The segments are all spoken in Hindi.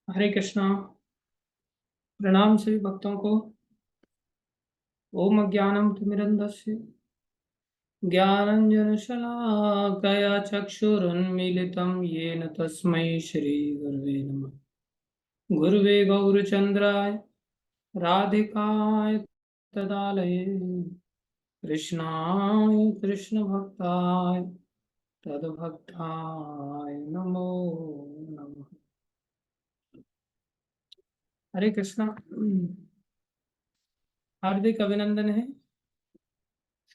हरे कृष्णा। प्रणाम सभी भक्तों को। ओम अज्ञानम तिमिरन्धस्य ज्ञानञ्जनशलाकया चक्षुरुन्मीलितं येन तस्मै श्रीगुरवे नमः। गुरुवे गौरचन्द्राय राधिकाय तदालये कृष्णाय कृष्णभक्ताय तद्भक्ताय नमो नमः। हरे कृष्णा। हार्दिक अभिनंदन है,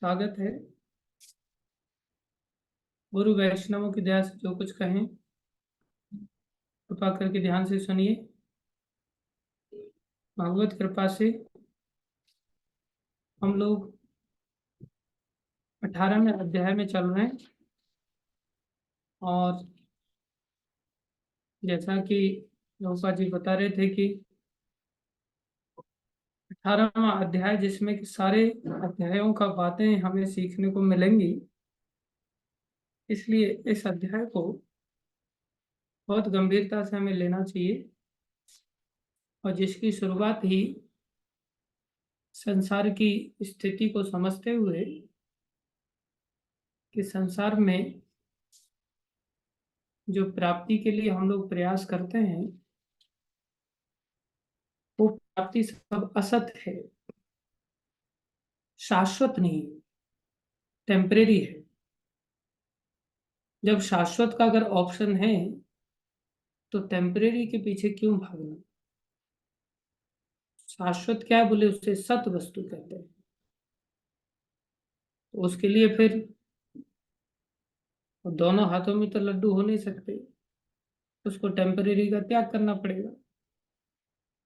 स्वागत है। गुरु वैष्णवों की दया से जो कुछ कहें कृपा करके ध्यान से सुनिए। भगवत कृपा से हम लोग 18वें अध्याय में चल रहे हैं और जैसा कि लोपा जी बता रहे थे कि 18वां अध्याय जिसमें कि सारे अध्यायों का बातें हमें सीखने को मिलेंगी, इसलिए इस अध्याय को बहुत गंभीरता से हमें लेना चाहिए और जिसकी शुरुआत ही संसार की स्थिति को समझते हुए कि संसार में जो प्राप्ति के लिए हम लोग प्रयास करते हैं वो प्राप्ति सब असत है, शाश्वत नहीं, टेम्परेरी है। जब शाश्वत का अगर ऑप्शन है तो टेम्परेरी के पीछे क्यों भागना। शाश्वत क्या है बोले, उससे सत वस्तु कहते हैं। तो उसके लिए फिर दोनों हाथों में तो लड्डू हो नहीं सकते, उसको टेम्परेरी का त्याग करना पड़ेगा,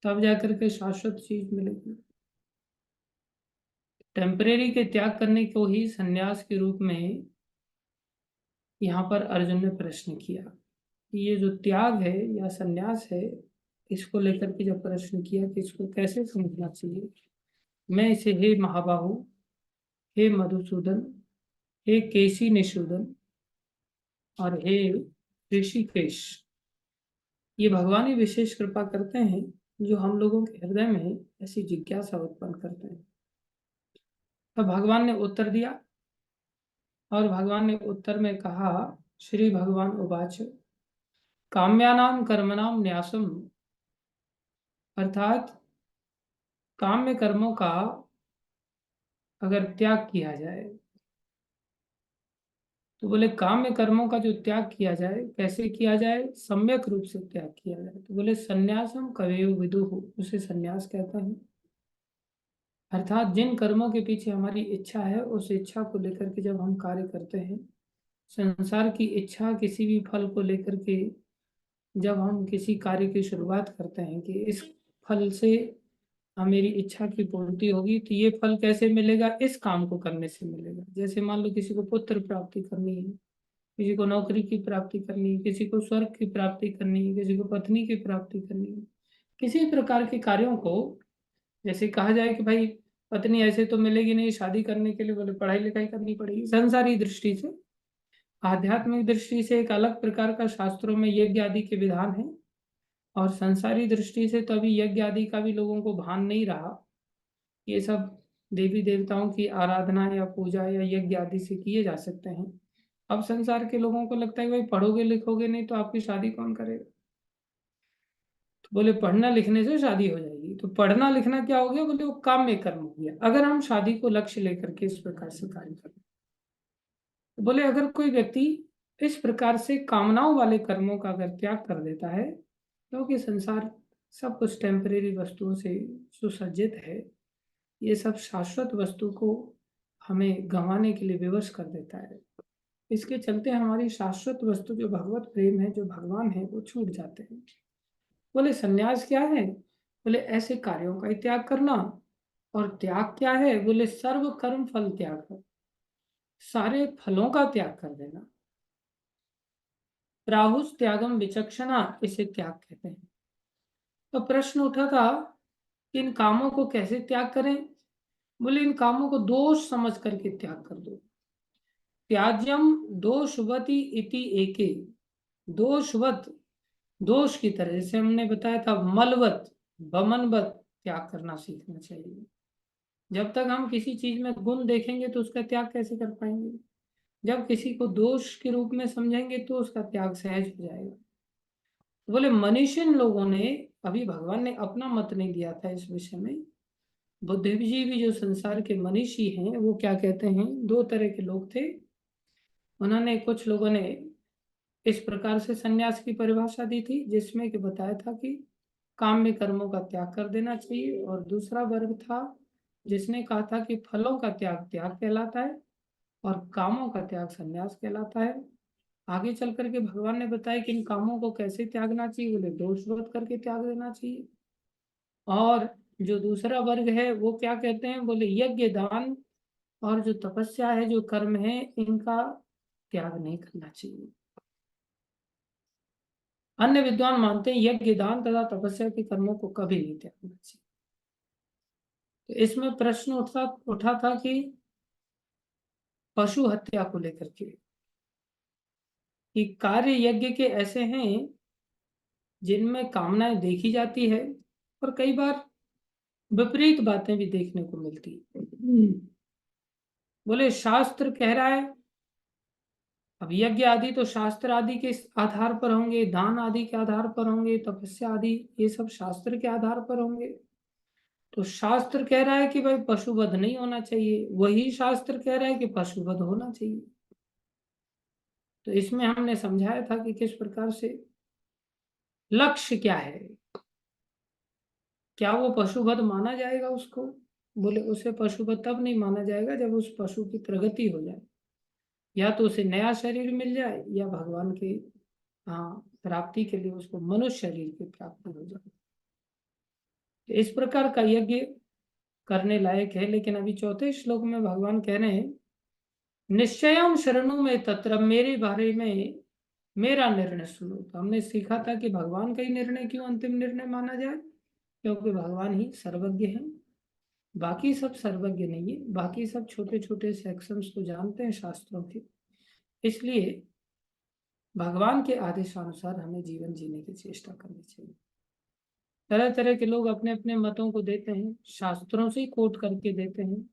तब जाकर के शाश्वत चीज मिलेगी। टेम्परेरी के त्याग करने को ही संन्यास के रूप में यहाँ पर अर्जुन ने प्रश्न किया कि ये जो त्याग है या संन्यास है, इसको लेकर के जब प्रश्न किया कि इसको कैसे समझना चाहिए, मैं इसे हे महाबाहु, हे मधुसूदन, हे केसी निषूदन और हे ऋषिकेश, ये भगवान ही विशेष कृपा करते हैं जो हम लोगों के हृदय में ऐसी जिज्ञासा उत्पन्न करते हैं। तो भगवान ने उत्तर दिया और भगवान ने उत्तर में कहा, श्री भगवान उवाच काम्यानाम कर्मणाम न्यासम, अर्थात काम्य कर्मों का अगर त्याग किया जाए तो बोले काम्य कर्मों का जो त्याग किया जाए कैसे किया जाए, सम्यक रूप से त्याग किया जाए। तो बोले संन्यासम कवेयो विदुः, उसे संन्यास कहता है। अर्थात जिन कर्मों के पीछे हमारी इच्छा है उस इच्छा को लेकर के जब हम कार्य करते हैं, संसार की इच्छा किसी भी फल को लेकर के जब हम किसी कार्य की शुरुआत करते हैं कि इस फल से मेरी इच्छा की पूर्ति होगी, तो ये फल कैसे मिलेगा, इस काम को करने से मिलेगा। जैसे मान लो किसी को पुत्र प्राप्ति करनी है, किसी को नौकरी की प्राप्ति करनी है, किसी को स्वर्ग की प्राप्ति करनी है, किसी को पत्नी की प्राप्ति करनी है, किसी प्रकार के कार्यों को जैसे कहा जाए कि भाई पत्नी ऐसे तो मिलेगी नहीं, शादी करने के लिए बोले पढ़ाई लिखाई करनी पड़ेगी। संसारी दृष्टि से, आध्यात्मिक दृष्टि से एक अलग प्रकार का शास्त्रों में यज्ञ आदि के विधान है और संसारी दृष्टि से तो अभी यज्ञ आदि का भी लोगों को भान नहीं रहा। ये सब देवी देवताओं की आराधना या पूजा या यज्ञ आदि से किए जा सकते हैं। अब संसार के लोगों को लगता है भाई पढ़ोगे लिखोगे नहीं तो आपकी शादी कौन करेगा। तो बोले पढ़ना लिखने से शादी हो जाएगी। तो पढ़ना लिखना क्या हो गया, बोले वो काम में कर्म हो गया अगर हम शादी को लक्ष्य लेकर के इस प्रकार से कार्य करें। तो बोले अगर कोई व्यक्ति इस प्रकार से कामनाओं वाले कर्मों का अगर त्याग कर देता है, क्योंकि संसार सब कुछ टेम्परेरी वस्तुओं से सुसज्जित है, ये सब शाश्वत वस्तु को हमें गंवाने के लिए विवश कर देता है। इसके चलते हमारी शाश्वत वस्तु जो भगवत प्रेम है, जो भगवान है, वो छूट जाते हैं। बोले संन्यास क्या है, बोले ऐसे कार्यों का त्याग करना। और त्याग क्या है, बोले सर्व कर्म फल त्याग है, सारे फलों का त्याग कर देना। प्राहुस त्यागम विचक्षणा, इसे त्याग कहते हैं। तो प्रश्न उठा था कि इन कामों को कैसे त्याग करें। बोले इन कामों को दोष समझ करके त्याग कर दो। त्याज्यम दोषवती इति एके, दोषवत दोष की तरह, जैसे हमने बताया था मलवत बमनवत त्याग करना सीखना चाहिए। जब तक हम किसी चीज में गुण देखेंगे तो उसका त्याग कैसे कर पाएंगे? जब किसी को दोष के रूप में समझेंगे तो उसका त्याग सहज हो जाएगा। तो बोले मनीषियन लोगों ने, अभी भगवान ने अपना मत नहीं दिया था इस विषय में, बुद्धिजीवी भी जो संसार के मनीषी हैं वो क्या कहते हैं, दो तरह के लोग थे। उन्होंने, कुछ लोगों ने इस प्रकार से सन्यास की परिभाषा दी थी जिसमें कि बताया था कि काम में कर्मों का त्याग कर देना चाहिए, और दूसरा वर्ग था जिसने कहा था कि फलों का त्याग त्याग कहलाता है और कामों का त्याग संन्यास कहलाता है। आगे चल करके भगवान ने बताया कि इन कामों को कैसे त्यागना चाहिए, बोले दोषरोध करके त्याग देना चाहिए। और जो दूसरा वर्ग है वो क्या कहते हैं, बोले यज्ञ दान और जो तपस्या है, जो कर्म है, इनका त्याग नहीं करना चाहिए। अन्य विद्वान मानते हैं यज्ञ दान तथा तपस्या के कर्मों को कभी नहीं त्यागना चाहिए। तो इसमें प्रश्न उठा था कि पशु हत्या को लेकर के, कि कार्य यज्ञ के ऐसे हैं जिनमें कामनाएं देखी जाती है और कई बार विपरीत बातें भी देखने को मिलती है। बोले शास्त्र कह रहा है, अब यज्ञ आदि तो शास्त्र आदि के आधार पर होंगे, दान आदि के आधार पर होंगे, तपस्या आदि ये सब शास्त्र के आधार पर होंगे। तो शास्त्र कह रहा है कि भाई पशुवध नहीं होना चाहिए, वही शास्त्र कह रहा है कि पशुवध होना चाहिए। तो इसमें हमने समझाया था कि किस प्रकार से लक्ष्य क्या है, क्या वो पशुवध माना जाएगा उसको? बोले उसे पशुवध तब नहीं माना जाएगा जब उस पशु की प्रगति हो जाए, या तो उसे नया शरीर मिल जाए या भगवान के, हाँ, प्राप्ति के लिए उसको मनुष्य शरीर की प्राप्ति हो जाए। तो इस प्रकार का यज्ञ करने लायक है। लेकिन अभी चौथे श्लोक में भगवान कह रहे हैं, निश्चयम शरणु में तत्र, मेरे बारे में मेरा निर्णय सुनो। तो हमने सीखा था कि भगवान का ही निर्णय क्यों अंतिम निर्णय माना जाए, क्योंकि भगवान ही सर्वज्ञ हैं, बाकी सब सर्वज्ञ नहीं है। बाकी सब छोटे छोटे सेक्शंस तो जानते हैं शास्त्रों के, इसलिए भगवान के आदेशानुसार हमें जीवन जीने की चेष्टा करनी चाहिए। तरह तरह के लोग अपने अपने मतों को देते हैं, शास्त्रों से ही कोट करके देते हैं,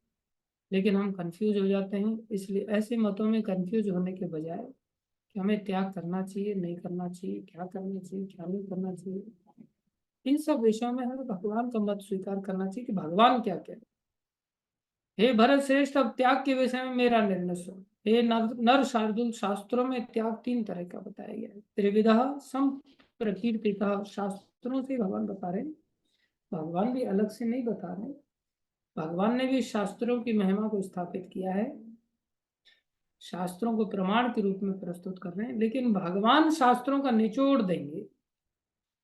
लेकिन हम कंफ्यूज हो जाते हैं। इसलिए ऐसे मतों में कंफ्यूज होने के बजाय कि हमें त्याग करना चाहिए नहीं करना चाहिए, क्या करना चाहिए क्या नहीं करना चाहिए, इन सब विषयों में हमें भगवान का मत स्वीकार करना चाहिए कि भगवान क्या कहते हैं। हे भरत श्रेष्ठ, अब त्याग के विषय में मेरा निर्णय सुन। हे नर शार्दुल, शास्त्रों में त्याग तीन तरह का बताया गया है। त्रिविधा सम प्रकीर्तितः, शास्त्रों से भगवान बता रहे हैं, भगवान भी अलग से नहीं बता रहे, भगवान ने भी शास्त्रों की महिमा को स्थापित किया है, शास्त्रों को प्रमाण के रूप में प्रस्तुत कर रहे हैं, लेकिन भगवान शास्त्रों का निचोड़ देंगे,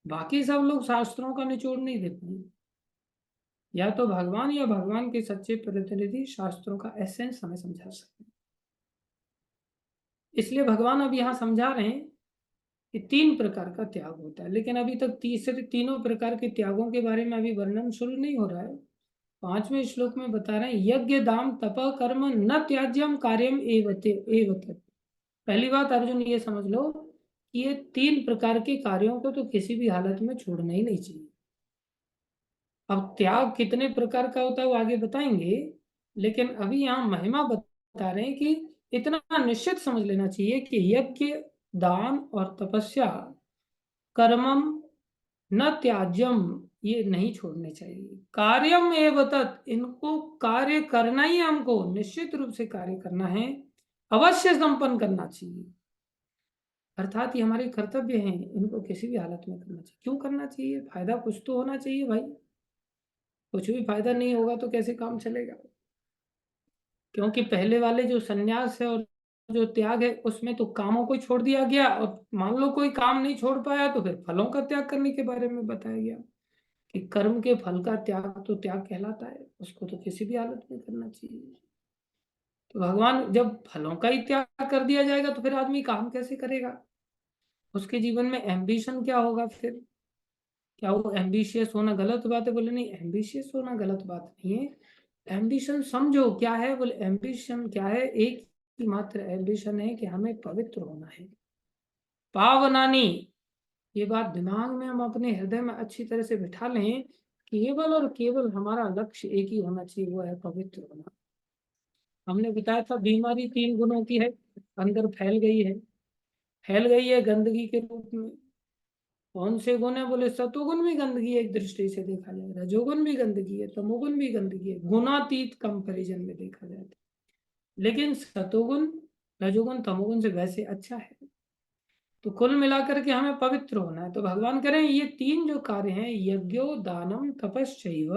बाकी सब लोग शास्त्रों का निचोड़ नहीं देते हैं। या तो भगवान या भगवान के सच्चे प्रतिनिधि शास्त्रों का एसेंस हमें समझा सकते हैं। इसलिए भगवान अब यहाँ समझा रहे हैं कि तीन प्रकार का त्याग होता है, लेकिन अभी तक तीसरे तीनों प्रकार के त्यागों के बारे में अभी वर्णन शुरू नहीं हो रहा है। पांचवें श्लोक में बता रहे हैं, यज्ञ दाम तप कर्म न त्याज्यम कार्यम एवते। पहली बात अर्जुन ये समझ लो कि ये तीन प्रकार के कार्यों को तो किसी भी हालत में छोड़ना ही नहीं चाहिए। अब त्याग कितने प्रकार का होता है वो आगे बताएंगे, लेकिन अभी यहाँ महिमा बता रहे हैं कि इतना निश्चित समझ लेना चाहिए कि यज्ञ दान और तपस्या कर्मम न त्याज्यम, ये नहीं छोड़ने चाहिए। कार्यम एव तत्, इनको कार्य करना ही, हमको निश्चित रूप से कार्य करना है, अवश्य संपन्न करना चाहिए। अर्थात ये हमारे कर्तव्य हैं, इनको किसी भी हालत में करना चाहिए। क्यों करना चाहिए? फायदा कुछ तो होना चाहिए भाई, कुछ भी फायदा नहीं होगा तो कैसे काम चलेगा? क्योंकि पहले वाले जो सन्यास है और जो त्याग है उसमें तो कामों को छोड़ दिया गया, और मान लो कोई काम नहीं छोड़ पाया तो फिर फलों का त्याग करने के बारे में बताया गया कि कर्म के फल का त्याग तो त्याग कहलाता है, उसको तो किसी भी हालत में करना चाहिए। तो भगवान, जब फलों का ही त्याग कर दिया जाएगा तो फिर आदमी काम कैसे करेगा? उसके जीवन में एम्बिशन क्या होगा फिर? क्या वो एम्बिशियस होना गलत बात है? बोले नहीं, एम्बिशियस होना गलत बात नहीं है। एम्बिशन समझो क्या है। बोले एम्बिशन क्या है? एक ही मात्र एम्बिशन है कि हमें पवित्र होना है। पावनानी, ये बात दिमाग में हम अपने हृदय में अच्छी तरह से बिठा लें, केवल और केवल हमारा लक्ष्य एक ही होना चाहिए, वो है पवित्र होना। हमने बताया था बीमारी 3 गुणों की है, अंदर फैल गई है गंदगी के रूप में। कौन से गुण है? बोले सतोगुण भी गंदगी है, एक दृष्टि से देखा जाए रजोगुण भी गंदगी है, तमोगुण भी गंदगी है, गुणातीत कंपैरिजन में देखा जाए तो। लेकिन सतोगुण रजोगुण तमोगुण से वैसे अच्छा है। तो कुल मिलाकर के हमें पवित्र होना है। तो भगवान कह रहे हैं ये 3 जो कार्य हैं, यज्ञो दानम तपश्चैव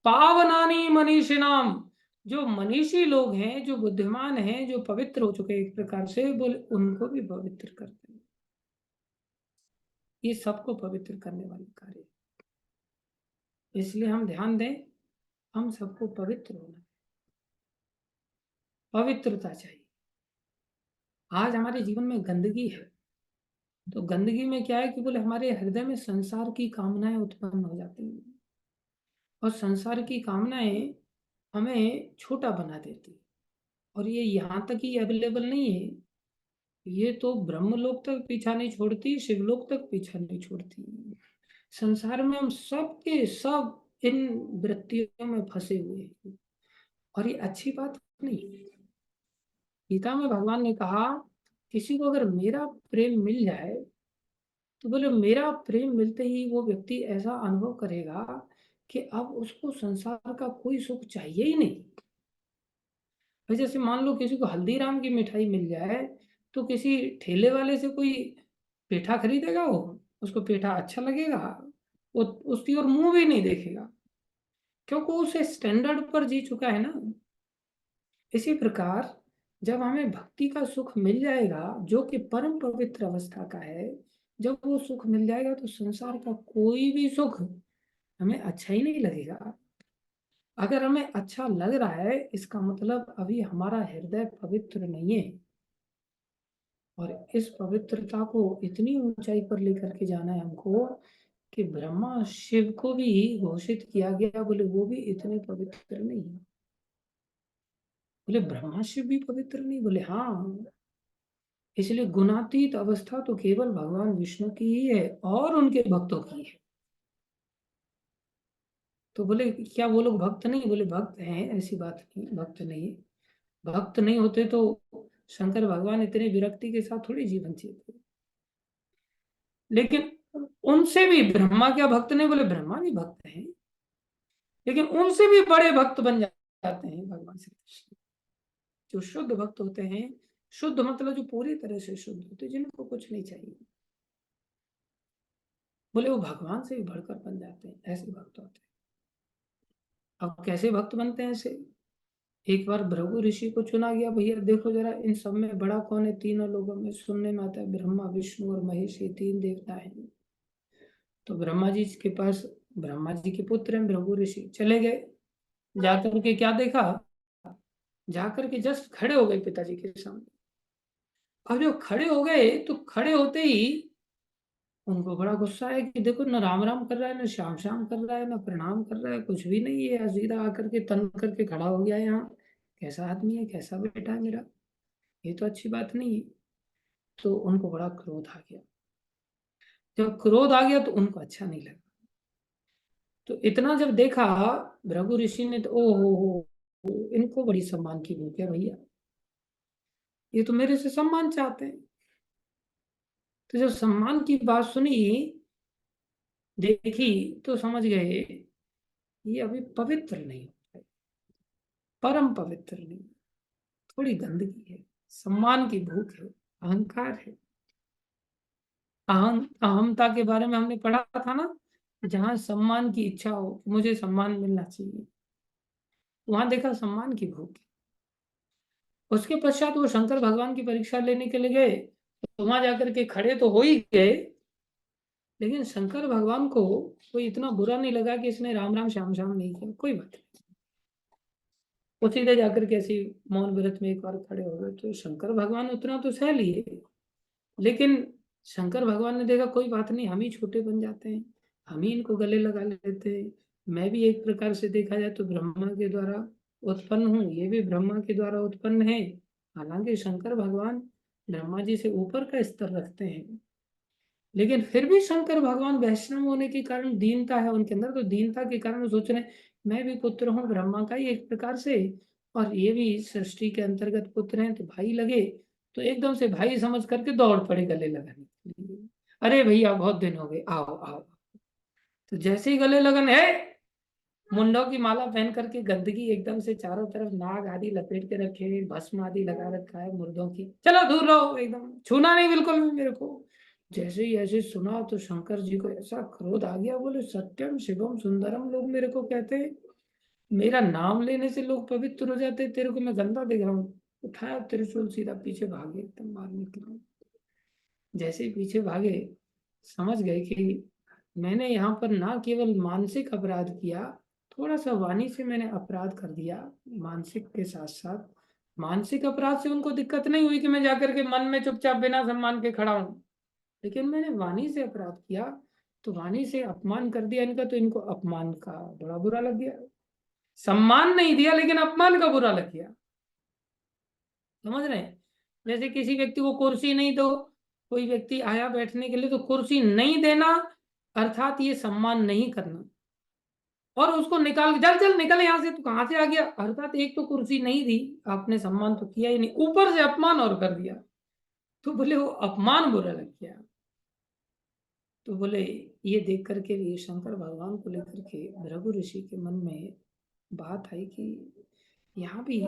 पावनानि मनीषिणाम, जो मनीषी लोग हैं, जो बुद्धिमान हैं, जो पवित्र हो चुके एक प्रकार से, बोले उनको भी पवित्र करते हैं। ये सबको पवित्र करने वाले कार्य, इसलिए हम ध्यान दें, हम सबको पवित्र होना, पवित्रता चाहिए। आज हमारे जीवन में गंदगी है, तो गंदगी में क्या है कि बोले हमारे हृदय में संसार की कामनाएं उत्पन्न हो जाती हैं, और संसार की कामनाएं हमें छोटा बना देती है। और ये यहाँ तक ही अवेलेबल नहीं है, ये तो ब्रह्मलोक तक पीछा नहीं छोड़ती, शिवलोक तक पीछा नहीं छोड़ती। संसार में हम सब के सब इन वृत्तियों में फंसे हुए हैं, और ये अच्छी बात नहीं है। गीता में भगवान ने कहा, किसी को अगर मेरा प्रेम मिल जाए, तो बोले मेरा प्रेम मिलते ही वो व्यक्ति ऐसा अनुभव करेगा कि अब उसको संसार का कोई सुख चाहिए ही नहीं। भाई जैसे मान लो किसी को हल्दीराम की मिठाई मिल जाए, तो किसी ठेले वाले से कोई पेठा खरीदेगा? वो उसको पेठा अच्छा लगेगा? वो उसकी ओर मुंह भी नहीं देखेगा, क्योंकि वो उसे स्टैंडर्ड पर जी चुका है ना। इसी प्रकार जब हमें भक्ति का सुख मिल जाएगा, जो कि परम पवित्र अवस्था का है, जब वो सुख मिल जाएगा तो संसार का कोई भी सुख हमें अच्छा ही नहीं लगेगा। अगर हमें अच्छा लग रहा है, इसका मतलब अभी हमारा हृदय पवित्र नहीं है, और इस पवित्रता को इतनी ऊंचाई पर लेकर के जाना है हमको कि ब्रह्मा शिव को भी घोषित किया गया, बोले वो भी इतने पवित्र नहीं है। बोले ब्रह्मा शिव भी पवित्र नहीं? बोले हाँ। इसलिए गुणातीत अवस्था तो केवल भगवान विष्णु की ही है और उनके भक्तों की है। तो बोले क्या वो लोग भक्त नहीं? बोले भक्त हैं, ऐसी बात नहीं, भक्त नहीं है। भक्त नहीं होते तो शंकर भगवान इतने विरक्ति के साथ थोड़ी जीवन जीते। लेकिन उनसे भी ब्रह्मा क्या भक्त नहीं? बोले ब्रह्मा भी भक्त हैं, लेकिन उनसे भी बड़े भक्त बन जाते हैं भगवान श्री कृष्ण। जो शुद्ध भक्त होते हैं, शुद्ध मतलब जो पूरी तरह से शुद्ध होते हैं, जिनको कुछ नहीं चाहिए, बोले वो भगवान से भी बढ़कर बन जाते हैं, ऐसे भक्त होते हैं। अब कैसे भक्त बनते हैं ऐसे? एक बार भृगु ऋषि को चुना गया, भैया देखो जरा इन सब में बड़ा कौन है? तीनों लोगों में सुनने में आता है ब्रह्मा विष्णु और महेश, ये 3 देवता हैं। तो ब्रह्मा जी के पास, ब्रह्मा जी के पुत्र हैं भृगु ऋषि, चले गए। जाकर के क्या देखा? जाकर के जस्ट खड़े हो गए पिताजी के सामने। अब जो खड़े हो गए, तो खड़े होते ही उनको बड़ा गुस्सा है कि देखो, न राम राम कर रहा है, न श्याम श्याम कर रहा है, न प्रणाम कर रहा है, कुछ भी नहीं है, सीधा आकर के तन करके खड़ा हो गया यहाँ। कैसा आदमी है, कैसा बेटा है मेरा? ये तो अच्छी बात नहीं है। तो उनको बड़ा क्रोध आ गया। जब क्रोध आ गया तो उनको अच्छा नहीं लगा। तो इतना जब देखा भृगु ऋषि ने, तो ओ हो, इनको बड़ी सम्मान की भूख है भैया, ये तो मेरे से सम्मान चाहते हैं। तो जब सम्मान की बात सुनी, देखी, तो समझ गए ये अभी पवित्र नहीं है, परम पवित्र नहीं, थोड़ी गंदगी है, सम्मान की भूख है, अहंकार है। अहमता के बारे में हमने पढ़ा था ना, जहां सम्मान की इच्छा हो, मुझे सम्मान मिलना चाहिए, वहां देखा सम्मान की भूख है। उसके पश्चात वो शंकर भगवान की परीक्षा लेने के लिए गए, तो वहां जाकर के खड़े तो हो ही गए, लेकिन शंकर भगवान को कोई इतना बुरा नहीं लगा कि इसने राम राम श्याम श्याम नहीं किया, कोई बात नहीं। वो सीधे जाकर के ऐसी मौन व्रत में एक बार खड़े हो गए, तो शंकर भगवान उतना तो सह लिए, लेकिन शंकर भगवान ने देखा कोई बात नहीं, हम ही छोटे बन जाते हैं, हम ही इनको गले लगा लेते हैं। मैं भी एक प्रकार से देखा जाए तो ब्रह्मा के द्वारा उत्पन्न हूँ, ये भी ब्रह्मा के द्वारा उत्पन्न है। हालांकि शंकर भगवान ब्रह्मा जी से ऊपर का स्तर रखते हैं, लेकिन फिर भी शंकर भगवान वैष्णव होने के कारण, दीनता है उनके अंदर, तो दीनता के कारण वो सोच रहे हैं मैं भी पुत्र हूँ ब्रह्मा का ही एक प्रकार से, और ये भी सृष्टि के अंतर्गत पुत्र हैं, तो भाई लगे। तो एकदम से भाई समझ करके दौड़ पड़े गले लगाने के लिए। अरे भैया बहुत दिन हो गए, आओ आओ। तो जैसे ही गले लगन है, मुंडों की माला पहन करके गंदगी एकदम से चारों तरफ नाग आदि लपेट के रखे, भस्म आदि लगा रखा है मुर्दों की, चलो दूर रहो, एकदम छूना नहीं बिल्कुल भी मेरे को। जैसे ही ऐसे सुना तो शंकर जी को ऐसा क्रोध आ गया, बोले सत्यम शिवम सुंदरम लोग मेरे को कहते हैं, मेरा नाम लेने से लोग पवित्र हो जाते, तेरे को मैं गंदा देख रहा हूँ। उठाया त्रिशूल, सीधा पीछे भागे, एकदम मारने के लिए। जैसे ही पीछे भागे, समझ गए कि मैंने यहाँ पर ना केवल मानसिक अपराध किया, थोड़ा सा वाणी से मैंने अपराध कर दिया, मानसिक के साथ साथ। मानसिक अपराध से उनको दिक्कत नहीं हुई कि मैं जाकर के मन में चुपचाप बिना सम्मान के खड़ा हूं, लेकिन मैंने वाणी से अपराध किया, तो वाणी से अपमान कर दिया इनका, तो इनको अपमान का बड़ा बुरा लग गया। सम्मान नहीं दिया लेकिन अपमान का बुरा लग गया। समझ रहे हैं? जैसे किसी व्यक्ति को कुर्सी नहीं दो, कोई व्यक्ति आया बैठने के लिए तो कुर्सी नहीं देना, अर्थात ये सम्मान नहीं करना। और उसको निकाल के चल चल निकल यहां से, तू कहां से आ गया, अर्थात एक तो कुर्सी नहीं दी, आपने सम्मान तो किया ही नहीं, ऊपर से अपमान और कर दिया। तो बोले वो अपमान बुरा लग गया। तो बोले ये देख करके भी शंकर भगवान को लेकर के भृगु ऋषि के मन में बात आई कि यहाँ भी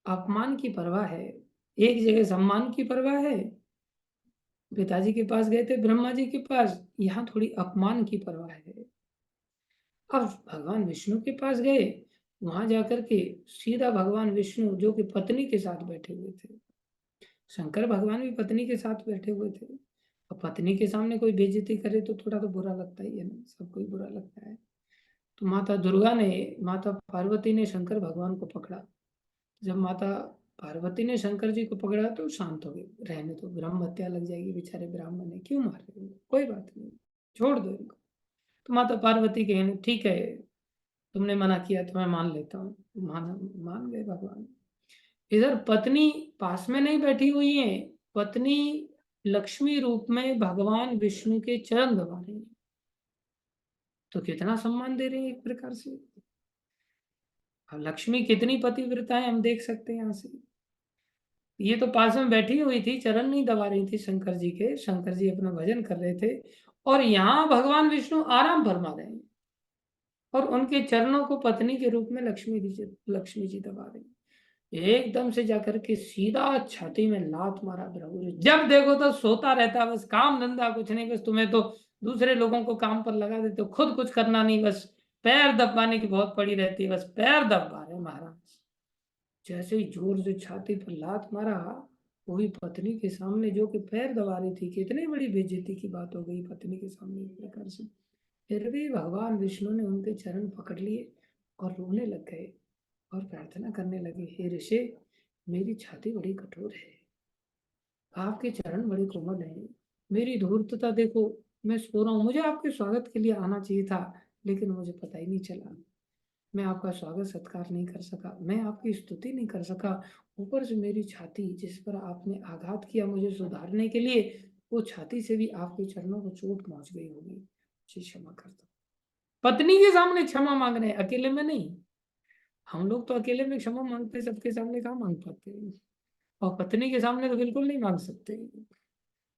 अपमान की परवाह है, एक जगह सम्मान की परवाह है, पिताजी के पास गए थे ब्रह्मा जी के पास, यहाँ थोड़ी अपमान की परवाह है। अब भगवान विष्णु के पास गए, वहां जाकर के सीधा भगवान विष्णु जो कि पत्नी के साथ बैठे हुए थे, शंकर भगवान भी पत्नी के साथ बैठे हुए थे। अब पत्नी के सामने कोई बेइज्जती करे तो थोड़ा तो बुरा लगता ही है ना, सबको ही बुरा लगता है। तो माता दुर्गा ने, माता पार्वती ने शंकर भगवान को पकड़ा। जब माता पार्वती ने शंकर जी को पकड़ा तो शांत हो गए, रहने दो, ब्रह्म हत्या लग जाएगी, बेचारे ब्राह्मण है, क्यों मार रहे हो, कोई बात नहीं, छोड़ दो इनको। तो माता पार्वती कहने ठीक है, तुमने मना किया तो मैं मान लेता हूँ। मान मान गए भगवान। इधर पत्नी पास में नहीं बैठी हुई है, पत्नी लक्ष्मी रूप में भगवान विष्णु के चरण दबा रही है, तो कितना सम्मान दे रही है एक प्रकार से। अब लक्ष्मी कितनी पतिव्रता है हम देख सकते हैं यहाँ से। ये तो पास में बैठी हुई थी, चरण नहीं दबा रही थी शंकर जी के, शंकर जी अपना भजन कर रहे थे, और यहाँ भगवान विष्णु आराम फरमा रहे हैं, और उनके चरणों को पत्नी के रूप में लक्ष्मी जी दबा रही हैं। एकदम से जाकर के सीधा छाती में लात मारा भृगु ने। जब देखो तो सोता रहता, बस काम धंधा कुछ नहीं, बस तुम्हें तो दूसरे लोगों को काम पर लगा देते हो, खुद कुछ करना नहीं, बस पैर दबाने की बहुत पड़ी रहती है, बस पैर दबा रहे महाराज। जैसे ही जोर से छाती पर लात मारा, वही पत्नी के सामने जो कि पैर दबा रही थी, कितनी बड़ी बेइज्जती की बात हो गई पत्नी के सामने एक प्रकार से। फिर भी भगवान विष्णु ने उनके चरण पकड़ लिए और रोने लग गए, और प्रार्थना करने लगे, हे ऋषि, मेरी छाती बड़ी कठोर है, आपके चरण बड़े कोमल हैं, मेरी धूर्तता देखो, मैं सो रहा हूँ, मुझे आपके स्वागत के लिए आना चाहिए था, लेकिन मुझे पता ही नहीं चला, मैं आपका स्वागत सत्कार नहीं कर सका, मैं आपकी स्तुति नहीं कर सका, ऊपर से मेरी छाती जिस पर आपने आघात किया मुझे सुधारने के लिए, वो छाती से भी आपके चरणों को चोट पहुंच गई होगी, मुझे क्षमा कर दो। पत्नी के सामने क्षमा मांग रहे हैं, अकेले में नहीं। हम लोग तो अकेले में क्षमा मांगते, सबके सामने कहाँ मांग पाते हैं, और पत्नी के सामने तो बिल्कुल नहीं मांग सकते।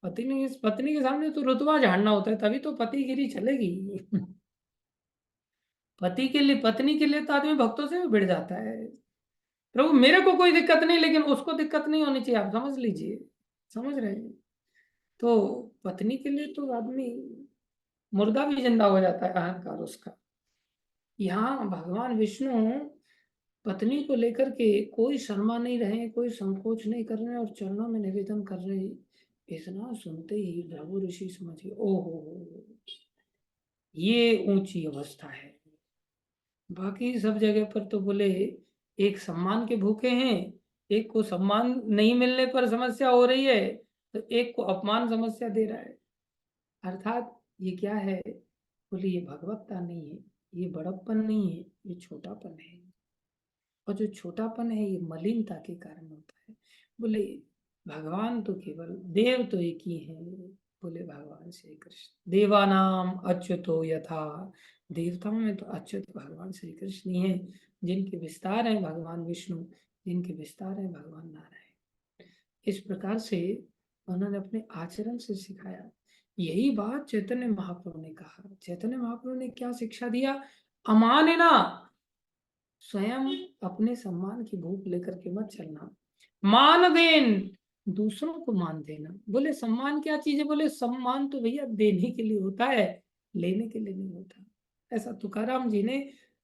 पत्नी के सामने तो रुतबा झाड़ना होता है, तभी तो पतिगिरी चलेगी। पति के लिए, पत्नी के लिए तो आदमी भक्तों से भी भिड़ जाता है। प्रभु मेरे को कोई दिक्कत नहीं, लेकिन उसको दिक्कत नहीं होनी चाहिए, आप समझ लीजिए, समझ रहे हैं? तो पत्नी के लिए तो आदमी मुर्दा भी जिंदा हो जाता है, अहंकार उसका। यहाँ भगवान विष्णु पत्नी को लेकर के कोई शर्मा नहीं रहे, कोई संकोच नहीं कर रहे, और चरणों में निवेदन कर रहे। इतना सुनते ही भृगु ऋषि समझे, ओहो, ये ऊंची अवस्था है। बाकी सब जगह पर तो बोले एक सम्मान के भूखे हैं, एक को सम्मान नहीं मिलने पर समस्या हो रही है, तो एक को अपमान समस्या दे रहा है। अर्थात ये क्या है, बोले ये भगवत्ता नहीं है, ये बड़प्पन नहीं है, ये छोटापन है, और जो छोटापन है ये मलिनता के कारण होता है। बोले भगवान तो केवल देव तो एक ही है, बोले भगवान श्री कृष्ण। देवानाम अच्युतो यथा, देवताओं में तो अच्युत भगवान श्री कृष्ण ही है, जिनके विस्तार है भगवान विष्णु, जिनके विस्तार है भगवान नारायण। इस प्रकार से उन्होंने अपने आचरण से सिखाया। यही बात चैतन्य महाप्रभु ने कहा। चैतन्य महाप्रभु ने क्या शिक्षा दिया? अमानिना, स्वयं अपने सम्मान की भूख लेकर के मत चलना। मान देन, दूसरों को मान देना। बोले सम्मान क्या चीज है? बोले सम्मान तो भैया देने के लिए होता है, लेने के लिए नहीं होता। ऐसा तुकाराम जी ने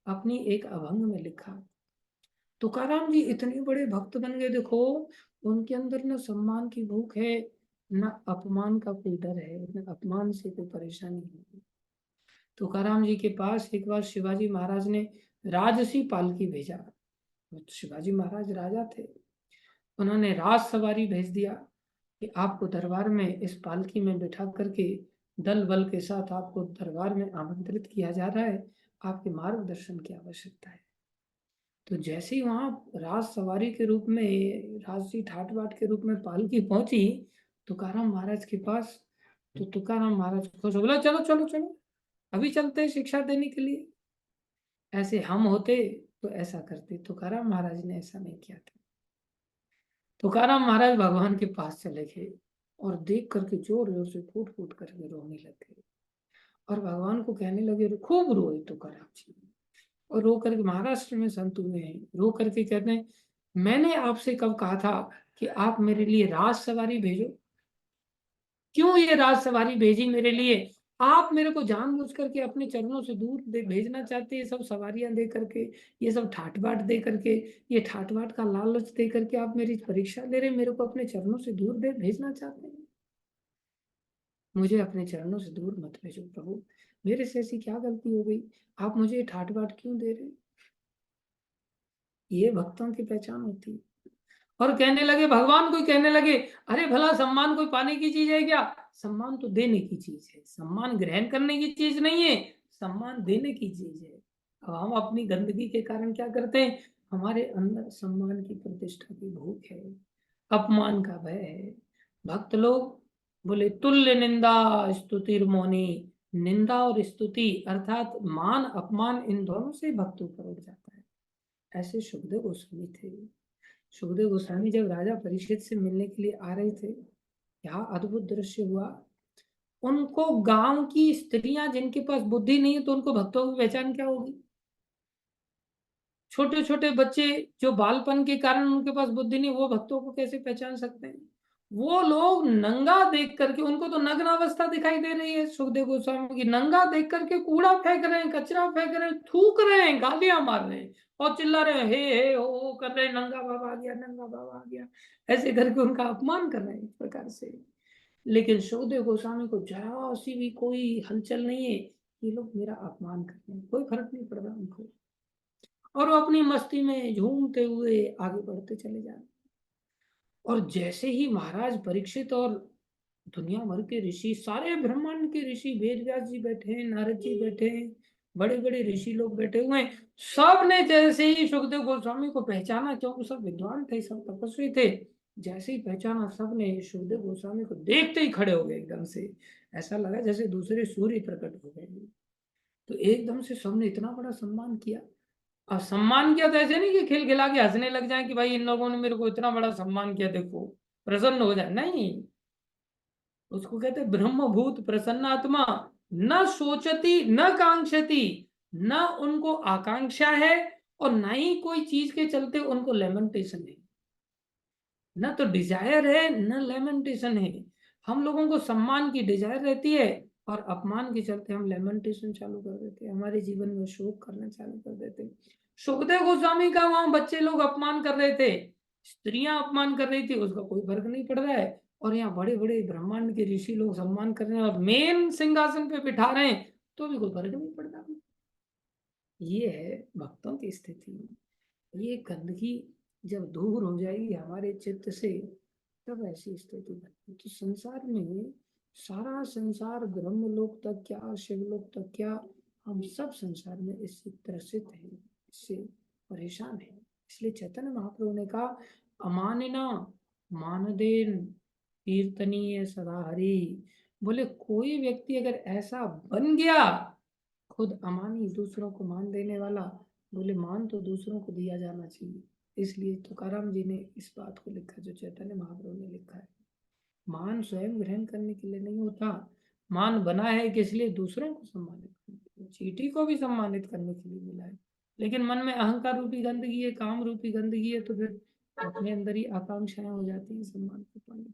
अपनी एक अभंग में लिखा। तुकाराम जी इतने बड़े भक्त बन गए, देखो उनके अंदर न सम्मान की भूख है, न अपमान का कोई डर है, न अपमान से कोई परेशानी है। तुकाराम जी के पास एक बार शिवाजी महाराज ने राजसी पालकी भेजा। शिवाजी महाराज राजा थे, उन्होंने राज सवारी भेज दिया कि आपको दरबार में इस पालकी में बिठा करके दल बल के साथ आपको दरबार में आमंत्रित किया जा रहा है, आपके मार्गदर्शन की आवश्यकता है। तो जैसे ही वहां राज सवारी के रूप में, राजसी ठाट बाट के रूप में पालकी पहुंची तुकाराम महाराज के पास, तो तुकाराम महाराज खुश हो बोला, चलो चलो चलो, अभी चलते हैं शिक्षा देने के लिए। ऐसे हम होते तो ऐसा करते, तुकाराम महाराज ने ऐसा नहीं किया था। तुकाराम महाराज भगवान के पास चले गए और देख करके जोर जोर से फूट फूट करके रोने लगे, और भगवान को कहने लगे, खूब रोए तुकाराम जी। और रो करके, महाराष्ट्र में संत हुए हैं, रो करके कहते हैं, मैंने आपसे कब कहा था कि आप मेरे लिए राज सवारी भेजो? क्यों ये राज सवारी भेजी मेरे लिए? आप मेरे को जानबूझ करके अपने चरणों से दूर भेजना चाहते हैं, सब सवारियां दे करके, ये सब ठाट बाट दे करके, ये ठाट बाट का लालच दे करके आप मेरी परीक्षा ले रहे, मेरे को अपने चरणों से दूर भेजना चाहते हैं। मुझे अपने चरणों से दूर मत भेजो प्रभु, मेरे से ऐसी क्या गलती हो गई, आप मुझे ठाट बाट क्यों दे रहे? ये भक्तों की पहचान होती है। और कहने लगे, भगवान को कहने लगे, अरे भला सम्मान कोई पाने की चीज है क्या? सम्मान तो देने की चीज है, सम्मान ग्रहण करने की चीज नहीं है, सम्मान देने की चीज है। अब हम अपनी गंदगी के कारण क्या करते हैं? हमारे अंदर सम्मान की प्रतिष्ठा की भूख है, अपमान का भय है। भक्त लोग बोले, तुल्य निंदा स्तुति मौनी, निंदा और स्तुति अर्थात मान अपमान, इन दोनों से भक्त ऊपर उठ जाता है। ऐसे सुखदेव गोस्वामी थे। सुखदेव गोस्वामी जब राजा परीक्षित से मिलने के लिए आ रहे थे, क्या अद्भुत दृश्य हुआ। उनको गांव की स्त्रियां, जिनके पास बुद्धि नहीं है, तो उनको भक्तों की पहचान क्या होगी? छोटे छोटे बच्चे जो बालपन के कारण उनके पास बुद्धि नहीं, वो भक्तों को कैसे पहचान सकते हैं? वो लोग नंगा देख करके, उनको तो नग्न अवस्था दिखाई दे रही है सुखदेव गोस्वामी की, नंगा देख करके कूड़ा फेंक रहे हैं, कचरा फेंक रहे हैं, थूक रहे हैं, गालियां मार रहे हैं और चिल्ला रहे हैं, हे हो कर रहे हैं, नंगा बाबा आ गया, नंगा बाबा आ गया, ऐसे करके उनका अपमान कर रहे हैं एक प्रकार से। लेकिन सुखदेव गोस्वामी को जरा सी भी कोई हलचल नहीं है, ये लोग मेरा अपमान कर रहे हैं, कोई फर्क नहीं पड़ रहा उनको, और वो अपनी मस्ती में झूमते हुए आगे बढ़ते चले जा रहे। और जैसे ही महाराज परीक्षित और दुनिया भर के ऋषि, सारे ब्रह्मांड के ऋषि, वेद व्यास जी बैठे हैं, नारद जी बैठे हैं, बड़े बड़े ऋषि लोग बैठे हुए हैं, सब ने जैसे ही सुखदेव गोस्वामी को पहचाना, क्योंकि सब विद्वान थे, सब तपस्वी थे, जैसे ही पहचाना सब ने सुखदेव गोस्वामी को देखते ही खड़े हो गए एकदम से। ऐसा लगा जैसे दूसरे सूर्य प्रकट हो गए। तो एकदम से सबने इतना बड़ा सम्मान किया। अब सम्मान किया तो ऐसे नहीं कि खिलखिला के हंसने लग जाए कि भाई इन लोगों ने मेरे को इतना बड़ा सम्मान किया, देखो प्रसन्न हो जाए, नहीं। उसको कहते ब्रह्मभूत प्रसन्नात्मा, न सोचती न कांक्षती, न उनको आकांक्षा है और न ही कोई चीज के चलते उनको लेमेंटेशन है, न तो डिजायर है न लेमेंटेशन है। हम लोगों को सम्मान की डिजायर रहती है और अपमान के चलते हम लेमेंटेशन चालू कर देते हैं, हमारे जीवन में शोक करना चालू कर देते हैं। सुखदेव गोस्वामी का वहां बच्चे लोग अपमान कर रहे थे, स्त्रियां अपमान कर रही थी, उसका कोई फर्क नहीं पड़ रहा है, और यहाँ बड़े बड़े ब्रह्मांड के ऋषि लोग सम्मान कर रहे हैं और मेन सिंहासन पे बिठा रहे हैं, तो भी कोई फर्क नहीं पड़ रहा। ये है भक्तों की स्थिति। ये गंदगी जब दूर हो जाएगी हमारे चित्त से, तब ऐसी स्थिति बनेगी। तो संसार में, सारा संसार ब्रह्मलोक तक क्या, शिवलोक तक क्या, हम सब संसार में इससे त्रसित हैं, इससे परेशान हैं। इसलिए चैतन्य महाप्रभु ने कहा, अमानिना मानदेन कीर्तनीय सदा हरि, बोले कोई व्यक्ति अगर ऐसा बन गया, खुद अमानी दूसरों को मान देने वाला, बोले मान तो दूसरों को दिया जाना चाहिए। इसलिए तुकाराम जी ने इस बात को लिखा जो चैतन्य महाप्रभु ने लिखा है, मान स्वयं ग्रहण करने के लिए नहीं होता, मान बना है कि इसलिए दूसरों को सम्मानित करने के लिए। चींटी को भी सम्मानित करने के लिए मिला है, लेकिन मन में अहंकार रूपी गंदगी है, काम रूपी गंदगी है, तो फिर अपने अंदर ही आकांक्षाएं हो जाती है सम्मान को पाने।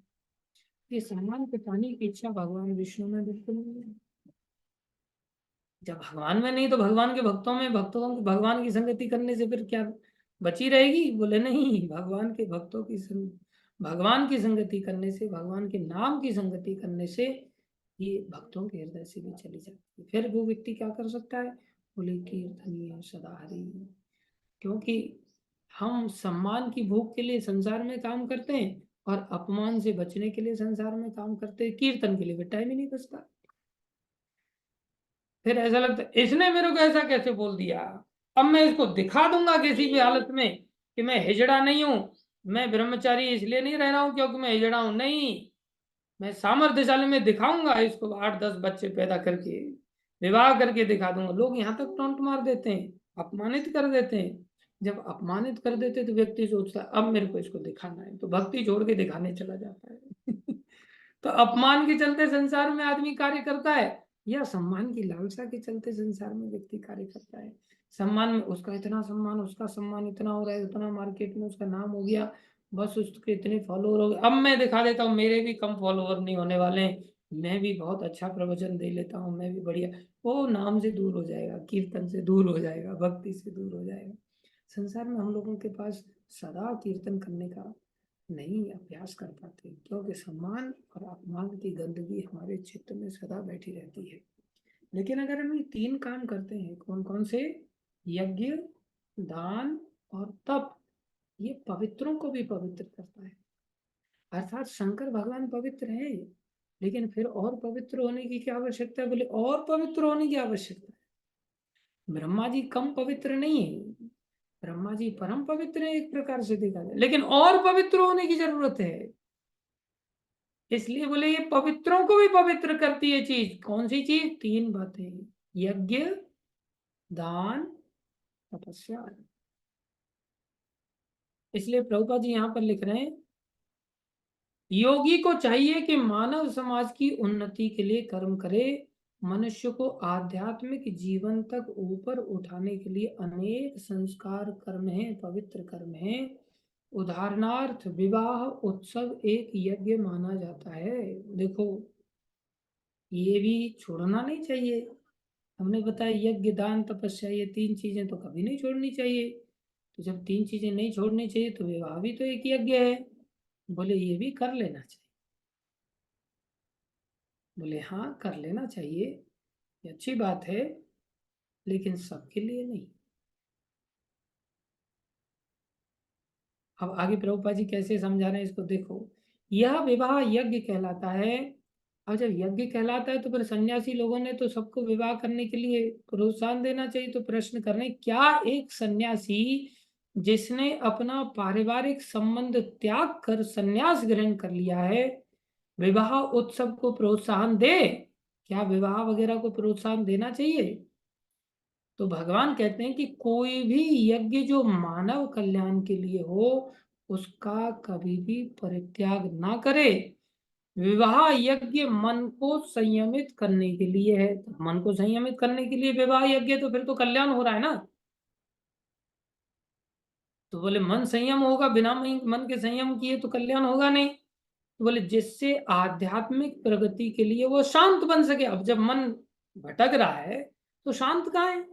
ये सम्मान को पाने की इच्छा भगवान विष्णु में बिल्कुल नहीं है। जब भगवान में नहीं तो भगवान के भक्तों में, भक्तों की भगवान की संगति करने से फिर क्या बची रहेगी? बोले नहीं, भगवान के भक्तों की भगवान की संगति करने से, भगवान के नाम की संगति करने से ये भक्तों के हृदय से भी चली जाती है। फिर वो व्यक्ति क्या कर सकता है? बोले कीर्तनीय सदा हरि। क्योंकि हम सम्मान की भूख के लिए संसार में काम करते हैं और अपमान से बचने के लिए संसार में काम करते हैं, कीर्तन के लिए भी टाइम ही नहीं बचता। फिर ऐसा लगता है इसने मेरे को ऐसा कैसे बोल दिया, अब मैं इसको दिखा दूंगा किसी भी हालत में कि मैं हिजड़ा नहीं हूं, मैं ब्रह्मचारी इसलिए नहीं रह रहा हूं क्योंकि मैं हिजड़ा हूं, नहीं, मैं सामर्थ्यशाली में दिखाऊंगा इसको, 8-10 बच्चे पैदा करके विवाह करके दिखा दूंगा। लोग यहाँ तक टोंट मार देते हैं, अपमानित कर देते हैं। जब अपमानित कर देते तो व्यक्ति सोचता है अब मेरे को इसको दिखाना है, तो भक्ति छोड़ के दिखाने चला जाता है। तो अपमान के चलते संसार में आदमी कार्य करता है, या सम्मान की लालसा के चलते संसार में व्यक्ति कार्य करता है। सम्मान में उसका इतना सम्मान, उसका सम्मान इतना हो रहा है, उतना मार्केट में उसका नाम हो गया, बस उसके इतने फॉलोअर हो गए, अब मैं दिखा देता हूँ मेरे भी कम फॉलोअर नहीं होने वाले हैं, मैं भी बहुत अच्छा प्रवचन दे लेता हूँ, मैं भी बढ़िया। वो नाम से दूर हो जाएगा, कीर्तन से दूर हो जाएगा, भक्ति से दूर हो जाएगा। संसार में हम लोगों के पास सदा कीर्तन करने का नहीं अभ्यास कर पाते, क्योंकि सम्मान और अपमान की गंदगी हमारे चित्त में सदा बैठी रहती है। लेकिन अगर हम ये 3 काम करते हैं, कौन कौन से? यज्ञ, दान और तप, ये पवित्रों को भी पवित्र करता है। अर्थात शंकर भगवान पवित्र है, लेकिन फिर और पवित्र होने की क्या आवश्यकता है? बोले और पवित्र होने की आवश्यकता है। ब्रह्मा जी कम पवित्र नहीं है, ब्रह्मा जी परम पवित्र है एक प्रकार से देखा जाए, लेकिन और पवित्र होने की जरूरत है। इसलिए बोले ये पवित्रों को भी पवित्र करती है चीज। कौन सी चीज? 3 बातें, यज्ञ, दान, तपस्या। इसलिए प्रभुपाद जी यहाँ पर लिख रहे हैं, योगी को चाहिए कि मानव समाज की उन्नति के लिए कर्म करे, मनुष्य को आध्यात्मिक जीवन तक ऊपर उठाने के लिए अनेक संस्कार कर्म हैं, पवित्र कर्म हैं। उदाहरणार्थ विवाह उत्सव एक यज्ञ माना जाता है। देखो, ये भी छोड़ना नहीं चाहिए। हमने बताया यज्ञ, दान, तपस्या, ये 3 चीजें तो कभी नहीं छोड़नी चाहिए। तो जब 3 चीजें नहीं छोड़नी चाहिए तो विवाह भी तो एक यज्ञ है, बोले ये भी कर लेना चाहिए। बोले हाँ कर लेना चाहिए, ये अच्छी बात है, लेकिन सबके लिए नहीं। अब आगे प्रभुपाद जी कैसे समझा रहे हैं इसको देखो। यह विवाह यज्ञ कहलाता है। और जब यज्ञ कहलाता है तो फिर सन्यासी लोगों ने तो सबको विवाह करने के लिए प्रोत्साहन देना चाहिए। तो प्रश्न कर रहे हैं, क्या एक सन्यासी जिसने अपना पारिवारिक संबंध त्याग कर सन्यास ग्रहण कर लिया है, विवाह उत्सव को प्रोत्साहन दे? क्या विवाह वगैरह को प्रोत्साहन देना चाहिए? तो भगवान कहते हैं कि कोई भी यज्ञ जो मानव कल्याण के लिए हो, उसका कभी भी परित्याग ना करे। विवाह यज्ञ मन को संयमित करने के लिए है, तो मन को संयमित करने के लिए विवाह यज्ञ, तो फिर तो कल्याण हो रहा है ना। तो बोले मन संयम होगा, बिना मन के संयम किए तो कल्याण होगा नहीं। तो बोले जिससे आध्यात्मिक प्रगति के लिए वो शांत बन सके। अब जब मन भटक रहा है तो शांत कहाँ है?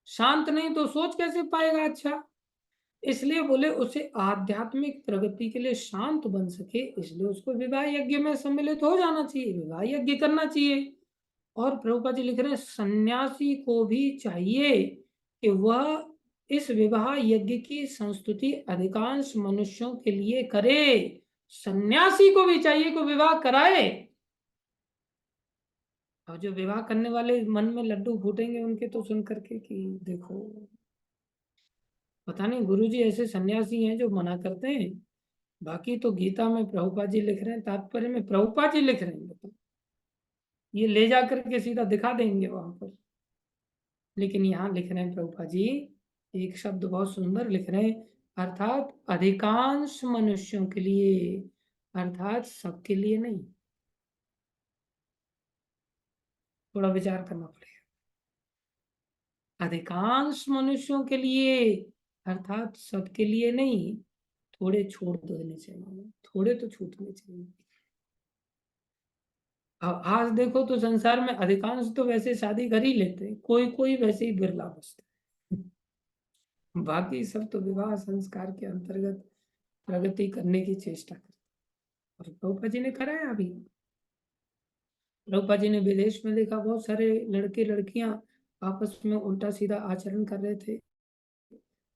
शांत नहीं तो सोच कैसे पाएगा अच्छा? इसलिए बोले उसे आध्यात्मिक प्रगति के लिए शांत बन सके, इसलिए उसको विवाह यज्ञ में सम्मिलित हो जाना चाहिए, विवाह यज्ञ करना चाहिए। और प्रभुपाद जी लिख रहे हैं, सन्यासी को भी चाहिए कि वह इस विवाह यज्ञ की संस्तुति अधिकांश मनुष्यों के लिए करे। सन्यासी को भी चाहिए कि विवाह कराए। और जो विवाह करने वाले मन में लड्डू फूटेंगे उनके तो सुन करके कि देखो, पता नहीं गुरुजी ऐसे सन्यासी हैं जो मना करते हैं। बाकी तो गीता में प्रभुपाद जी लिख रहे हैं, तात्पर्य में प्रभुपाद जी लिख रहे हैं। बताओ, ये ले जा करके सीधा दिखा देंगे वहां पर। लेकिन यहाँ लिख रहे हैं प्रभुपा जी, एक शब्द बहुत सुंदर लिख रहे हैं, अर्थात अधिकांश मनुष्यों के लिए, अर्थात सबके लिए नहीं। थोड़ा विचार करना पड़ेगा। अधिकांश मनुष्यों के लिए, अर्थात सबके लिए नहीं। थोड़े छोड़ देने चाहिए, थोड़े तो छूटने चाहिए। अब आज देखो तो संसार में अधिकांश तो वैसे शादी कर ही लेते हैं, कोई कोई वैसे ही बिरला बचता है। बाकी सब तो विवाह संस्कार के अंतर्गत प्रगति करने की चेष्टा करते हैं। और प्रभुपा जी ने कराया अभी। प्रभुपा जी ने विदेश में देखा, बहुत सारे लड़के लड़कियां आपस में उल्टा सीधा आचरण कर रहे थे।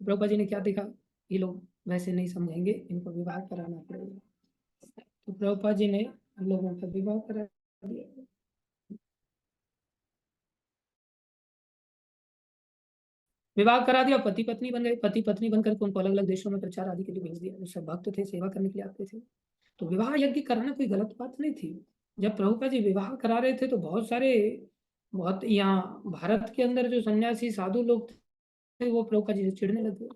प्रभुपा जी ने क्या देखा, ये लोग वैसे नहीं समझेंगे, इनको विवाह कराना पड़ेगा। तो प्रभुपा जी ने हम लोगों का विवाह करा दिया। विवाह करा दिया, पति पत्नी बन गए। पति पत्नी बनकर उनको अलग अलग देशों में प्रचार आदि के लिए भेज दिया। वो सब भक्त थे, सेवा करने के लिए आते थे। तो विवाह यज्ञ कराना कोई गलत बात नहीं थी। जब प्रभुपा जी विवाह करा रहे थे तो बहुत सारे, बहुत यहाँ भारत के अंदर जो सन्यासी साधु लोग थे वो प्रभुपा जी से चिढ़ने लगे,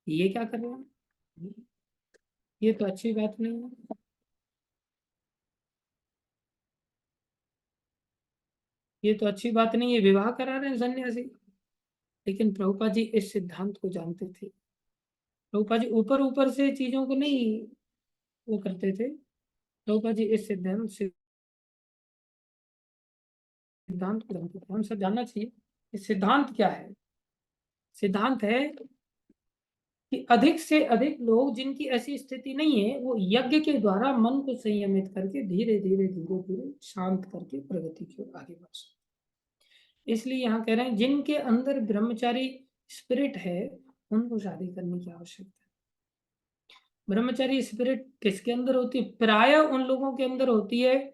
ये क्या कर रहे हैं, ये तो अच्छी बात नहीं है। ये तो अच्छी बात नहीं है, विवाह करा रहे हैं सन्यासी। लेकिन प्रभुपा जी इस सिद्धांत को जानते थे। प्रभुपा जी ऊपर ऊपर से चीजों को नहीं वो करते थे। प्रभुपा जी इस सिद्धांत को जानते थे। हम सब जानना चाहिए इस सिद्धांत क्या है। सिद्धांत है कि अधिक से अधिक लोग जिनकी ऐसी स्थिति नहीं है, वो यज्ञ के द्वारा मन को संयमित करके धीरे धीरे धीरे धीरे शांत करके प्रगति की ओर आगे बढ़ सकते। इसलिए यहाँ कह रहे हैं जिनके अंदर ब्रह्मचारी स्पिरिट है, उनको शादी करने की आवश्यकता है। ब्रह्मचारी स्पिरिट किसके अंदर होती है? प्राय उन लोगों के अंदर होती है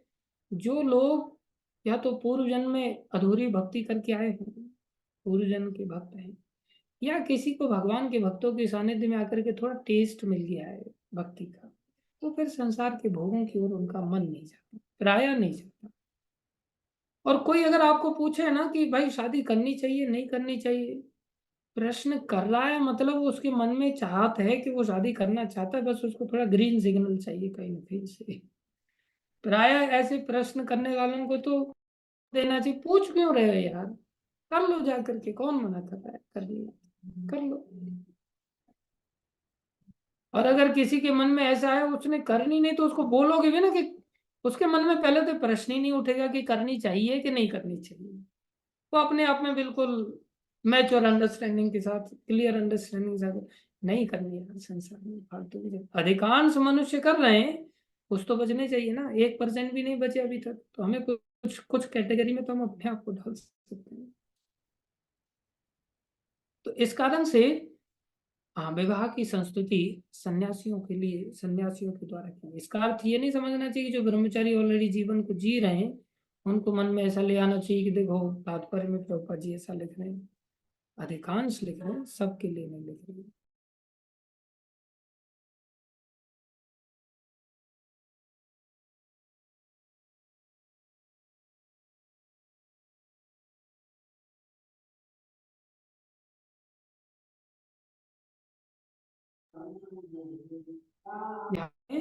जो लोग या तो पूर्व जन्म में अधूरी भक्ति करके आए हैं, पूर्व जन्म के भक्त हैं, या किसी को भगवान के भक्तों के सानिध्य में आकर के थोड़ा टेस्ट मिल गया है भक्ति का, तो फिर संसार के भोगों की ओर उनका मन नहीं जाता, प्राय नहीं जाता। और कोई अगर आपको पूछे ना कि भाई शादी करनी चाहिए नहीं करनी चाहिए, प्रश्न कर रहा है मतलब वो उसके मन में चाहत है कि वो शादी करना चाहता है, बस उसको थोड़ा ग्रीन सिग्नल चाहिए कहीं ना कहीं से। प्राय ऐसे प्रश्न करने वालों को तो देना चाहिए, पूछ क्यों रहे हो यार, कर लो जा करके, कौन मना कर रहा है, कर लिया कर लो। और अगर किसी के मन में ऐसा है उसने करनी नहीं, तो उसको बोलोगे भी ना कि उसके मन में पहले तो प्रश्न ही नहीं उठेगा कि करनी चाहिए कि नहीं करनी चाहिए। वो अपने आप में बिल्कुल मैच्योर अंडरस्टैंडिंग के साथ, क्लियर अंडरस्टैंडिंग के साथ, नहीं करनी है संसार में फालतू की अधिकांश मनुष्य कर रहे हैं, कुछ तो बचने चाहिए ना। 1% भी नहीं बचे अभी तक, तो हमें कुछ कुछ कैटेगरी में तो हम अपने आप को डाल सकते हैं। तो इस कारण से हाँ, विवाह की संस्तुति सन्यासियों के लिए, सन्यासियों के द्वारा की है। इसका अर्थ ये नहीं समझना चाहिए कि जो ब्रह्मचारी ऑलरेडी जीवन को जी रहे हैं उनको मन में ऐसा ले आना चाहिए कि देखो तात्पर्य में प्रभुपाद जी ऐसा लिख रहे हैं, अधिकांश लिख रहे हैं, सबके लिए नहीं लिख रहे हैं। यहाँ पे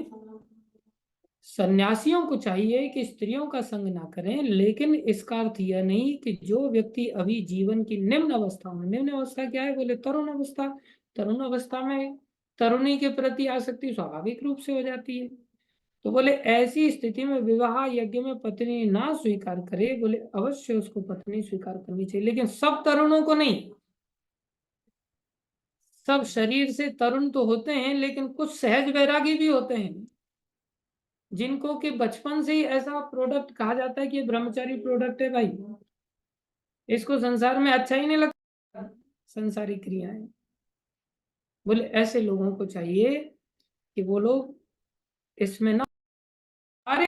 सन्यासियों को चाहिए कि स्त्रियों का संग ना करें, लेकिन इसका अर्थ यह नहीं कि जो व्यक्ति अभी जीवन की निम्न अवस्था में, निम्न अवस्था क्या है बोले, तरुण अवस्था, तरुण अवस्था में तरुणी के प्रति आसक्ति स्वाभाविक रूप से हो जाती है, तो बोले ऐसी स्थिति में विवाह यज्ञ में पत्नी ना स्वीकार करे, बोले अवश्य उसको पत्नी स्वीकार करनी चाहिए, लेकिन सब तरुणों को नहीं। सब शरीर से तरुण तो होते हैं, लेकिन कुछ सहज वैरागी भी होते हैं जिनको कि बचपन से ही ऐसा प्रोडक्ट कहा जाता है कि ये ब्रह्मचारी प्रोडक्ट है भाई, इसको संसार में अच्छा ही नहीं लगता संसारी क्रियाएं। बोले ऐसे लोगों को चाहिए कि वो लोग इसमें ना सारे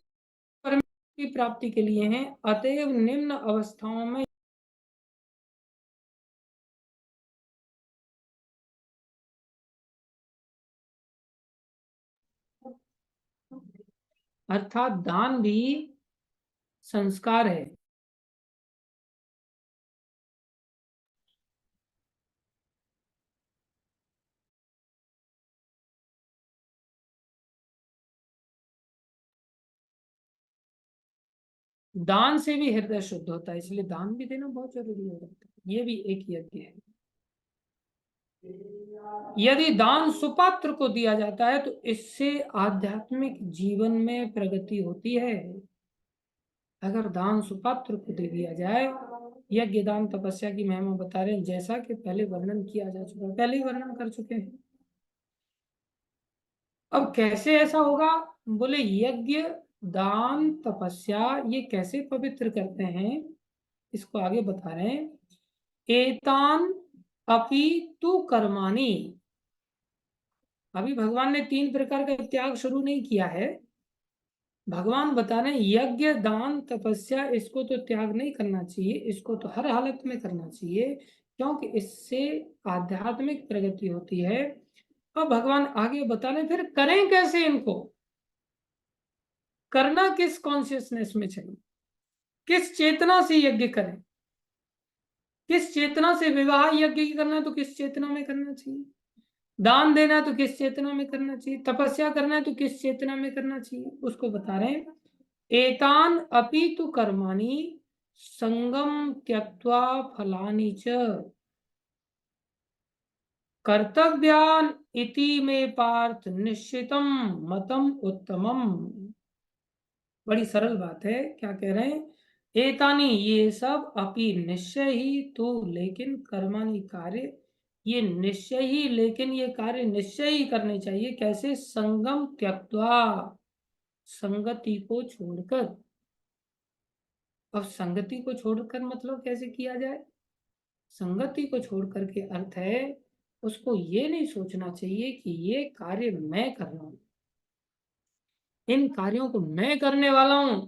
परमेश्वर की प्राप्ति के लिए हैं, अतएव निम्न अवस्थाओं में, अर्थात दान भी संस्कार है। दान से भी हृदय शुद्ध होता है, इसलिए दान भी देना बहुत जरूरी हो जाता है। ये भी एक यज्ञ है। यदि दान सुपात्र को दिया जाता है तो इससे आध्यात्मिक जीवन में प्रगति होती है। अगर दान सुपात्र को दे दिया जाए, यज्ञ दान तपस्या की महिमा बता रहे हैं, जैसा कि पहले वर्णन किया जा चुका है, पहले ही वर्णन कर चुके हैं। अब कैसे ऐसा होगा? बोले यज्ञ दान तपस्या ये कैसे पवित्र करते हैं, इसको आगे बता रहे हैं। एतान अपि तु कर्माणि, अभी भगवान ने 3 प्रकार का त्याग शुरू नहीं किया है। भगवान बता रहे हैं यज्ञ दान तपस्या इसको तो त्याग नहीं करना चाहिए, इसको तो हर हालत में करना चाहिए, क्योंकि इससे आध्यात्मिक प्रगति होती है। अब भगवान आगे बता रहे फिर करें कैसे इनको, करना किस कॉन्शियसनेस में चाहिए, किस चेतना से यज्ञ करें, किस चेतना से विवाह यज्ञ करना है तो किस चेतना में करना चाहिए, दान देना है तो किस चेतना में करना चाहिए, तपस्या करना है तो किस चेतना में करना चाहिए, उसको बता रहे हैं। एतान अपि तु कर्माणि संगम त्यक्त्वा फलानि च कर्तव्यान इति मे पार्थ निश्चितम मतम उत्तमम। बड़ी सरल बात है, क्या कह रहे हैं? एतानी ये सब अपि निश्चय ही तो, लेकिन कर्माणि कार्य, ये निश्चय ही, लेकिन ये कार्य निश्चय ही करने चाहिए। कैसे? संगम त्यक्त्वा, संगति को छोड़कर। अब संगति को छोड़कर मतलब कैसे किया जाए? संगति को छोड़कर के अर्थ है उसको ये नहीं सोचना चाहिए कि ये कार्य मैं कर रहा हूं, इन कार्यों को मैं करने वाला हूं,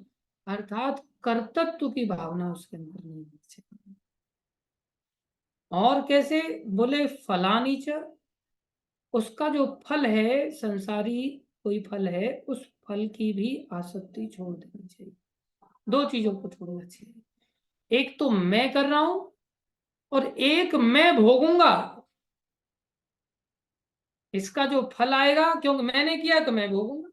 अर्थात कर्तृत्व की भावना उसके अंदर नहीं होनी चाहिए। और कैसे? बोले फलानी च, उसका जो फल है, संसारी कोई फल है, उस फल की भी आसक्ति छोड़ देनी चाहिए। 2 चीजों को छोड़ना चाहिए, एक तो मैं कर रहा हूं और एक मैं भोगूंगा, इसका जो फल आएगा क्योंकि मैंने किया तो मैं भोगूंगा।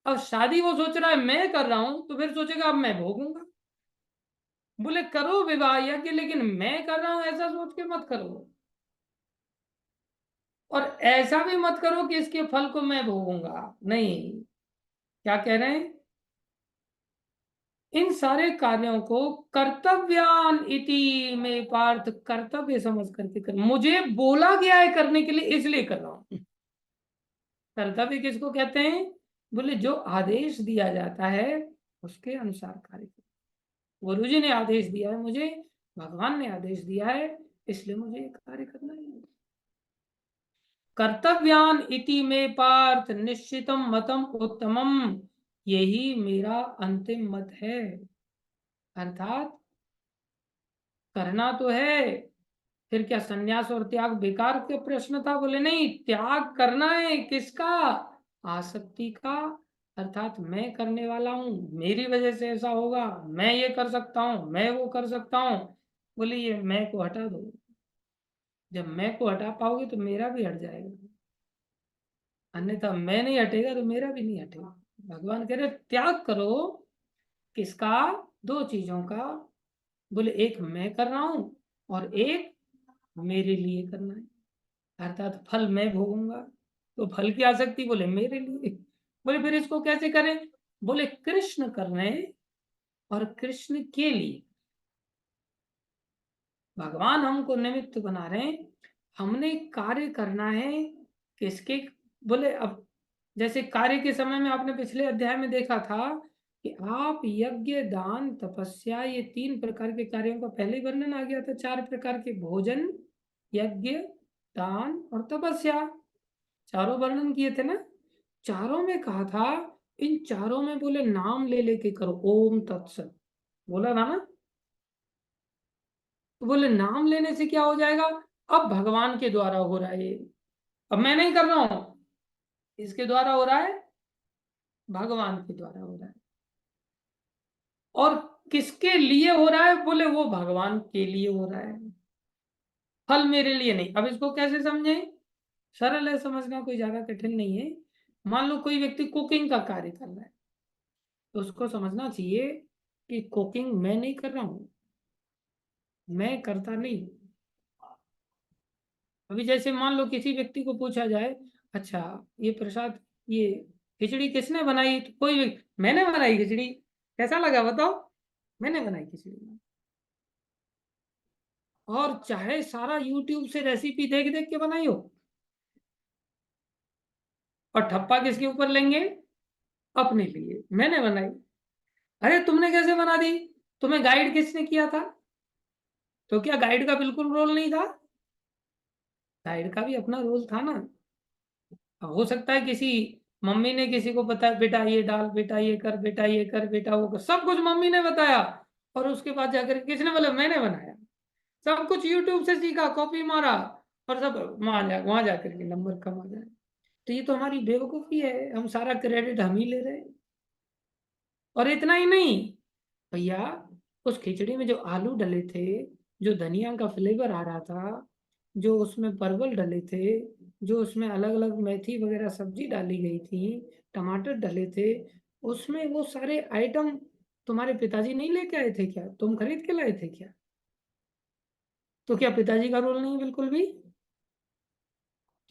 अब शादी वो सोच रहा है मैं कर रहा हूं तो फिर सोचेगा अब मैं भोगूंगा। बोले करो विवाह यज्ञ, लेकिन मैं कर रहा हूं ऐसा सोच के मत करो, और ऐसा भी मत करो कि इसके फल को मैं भोगूंगा। नहीं, क्या कह रहे हैं? इन सारे कार्यों को कर्तव्यान इति में पार्थ, कर्तव्य समझ करके कर, मुझे बोला गया है करने के लिए इसलिए कर रहा हूं। कर्तव्य किसको कहते हैं? बोले जो आदेश दिया जाता है उसके अनुसार कार्य करो। गुरु जी ने आदेश दिया है मुझे, भगवान ने आदेश दिया है, इसलिए मुझे ये कार्य करना है। कर्तव्यान इति में पार्थ निश्चितम मतम उत्तमम, यही मेरा अंतिम मत है। अर्थात करना तो है, फिर क्या सन्यास और त्याग बेकार का प्रश्न था? बोले नहीं, त्याग करना है किसका? आसक्ति का। अर्थात मैं करने वाला हूं, मेरी वजह से ऐसा होगा, मैं ये कर सकता हूं, मैं वो कर सकता हूं। बोले ये मैं को हटा दो, जब मैं को हटा पाओगे तो मेरा भी हट जाएगा, अन्यथा मैं नहीं हटेगा तो मेरा भी नहीं हटेगा। भगवान कह रहे त्याग करो, किसका? 2 चीजों का। बोले एक मैं कर रहा हूं और एक मेरे लिए करना है, अर्थात फल मैं भोगूंगा, तो फल की आसक्ति बोले मेरे लिए। बोले फिर इसको कैसे करें? बोले कृष्ण कर रहे हैं और कृष्ण के लिए। भगवान हमको निमित्त बना रहे हैं, हमने कार्य करना है किसके? बोले अब जैसे कार्य के समय में आपने पिछले अध्याय में देखा था कि आप यज्ञ दान तपस्या ये 3 प्रकार के कार्यों का पहले ही वर्णन आ गया था। 4 प्रकार के, भोजन यज्ञ दान और तपस्या, चारों वर्णन किए थे ना। चारों में कहा था, इन चारों में बोले नाम ले लेके करो, ओम तत्सत बोला था ना। तो बोले नाम लेने से क्या हो जाएगा? अब भगवान के द्वारा हो रहा है ये, अब मैं नहीं कर रहा हूं, इसके द्वारा हो रहा है, भगवान के द्वारा हो रहा है। और किसके लिए हो रहा है? बोले वो भगवान के लिए हो रहा है, फल मेरे लिए नहीं। अब इसको कैसे समझें? सरल है समझना, कोई ज्यादा कठिन नहीं है। मान लो कोई व्यक्ति कुकिंग का कार्य कर रहा है, तो उसको समझना चाहिए कि कुकिंग मैं नहीं कर रहा हूँ, मैं करता नहीं हूँ। अभी जैसे मान लो किसी व्यक्ति को पूछा जाए, अच्छा ये प्रसाद, ये खिचड़ी किसने बनाई, तो कोई मैंने बनाई खिचड़ी, कैसा लगा बताओ, मैंने बनाई खिचड़ी। और चाहे सारा यूट्यूब से रेसिपी देख देख के बनाई हो, और ठप्पा किसके ऊपर लेंगे, अपने लिए, मैंने बनाई। अरे तुमने कैसे बना दी, तुम्हें गाइड किसने किया था, तो क्या गाइड का बिल्कुल रोल नहीं था, गाइड का भी अपना रोल था ना। हो सकता है किसी मम्मी ने किसी को बताया, बेटा ये डाल, बेटा ये कर, बेटा ये कर, बेटा वो कर, सब कुछ मम्मी ने बताया, और उसके बाद जाकर किसने बोला, मैंने बनाया। सब कुछ यूट्यूब से सीखा, कॉपी मारा, और सब वहां जाकर के नंबर कम आ जाए। तो ये तो हमारी बेवकूफी है, हम सारा क्रेडिट हम ही ले रहे हैं। और इतना ही नहीं भैया, उस खिचड़ी में जो आलू डले थे, जो धनिया का फ्लेवर आ रहा था, जो उसमें परवल डले थे, जो उसमें अलग अलग मेथी वगैरह सब्जी डाली गई थी, टमाटर डले थे, उसमें वो सारे आइटम तुम्हारे पिताजी नहीं लेके आए थे क्या, तुम खरीद के लाए थे क्या, तो क्या पिताजी का रोल नहीं है बिल्कुल भी,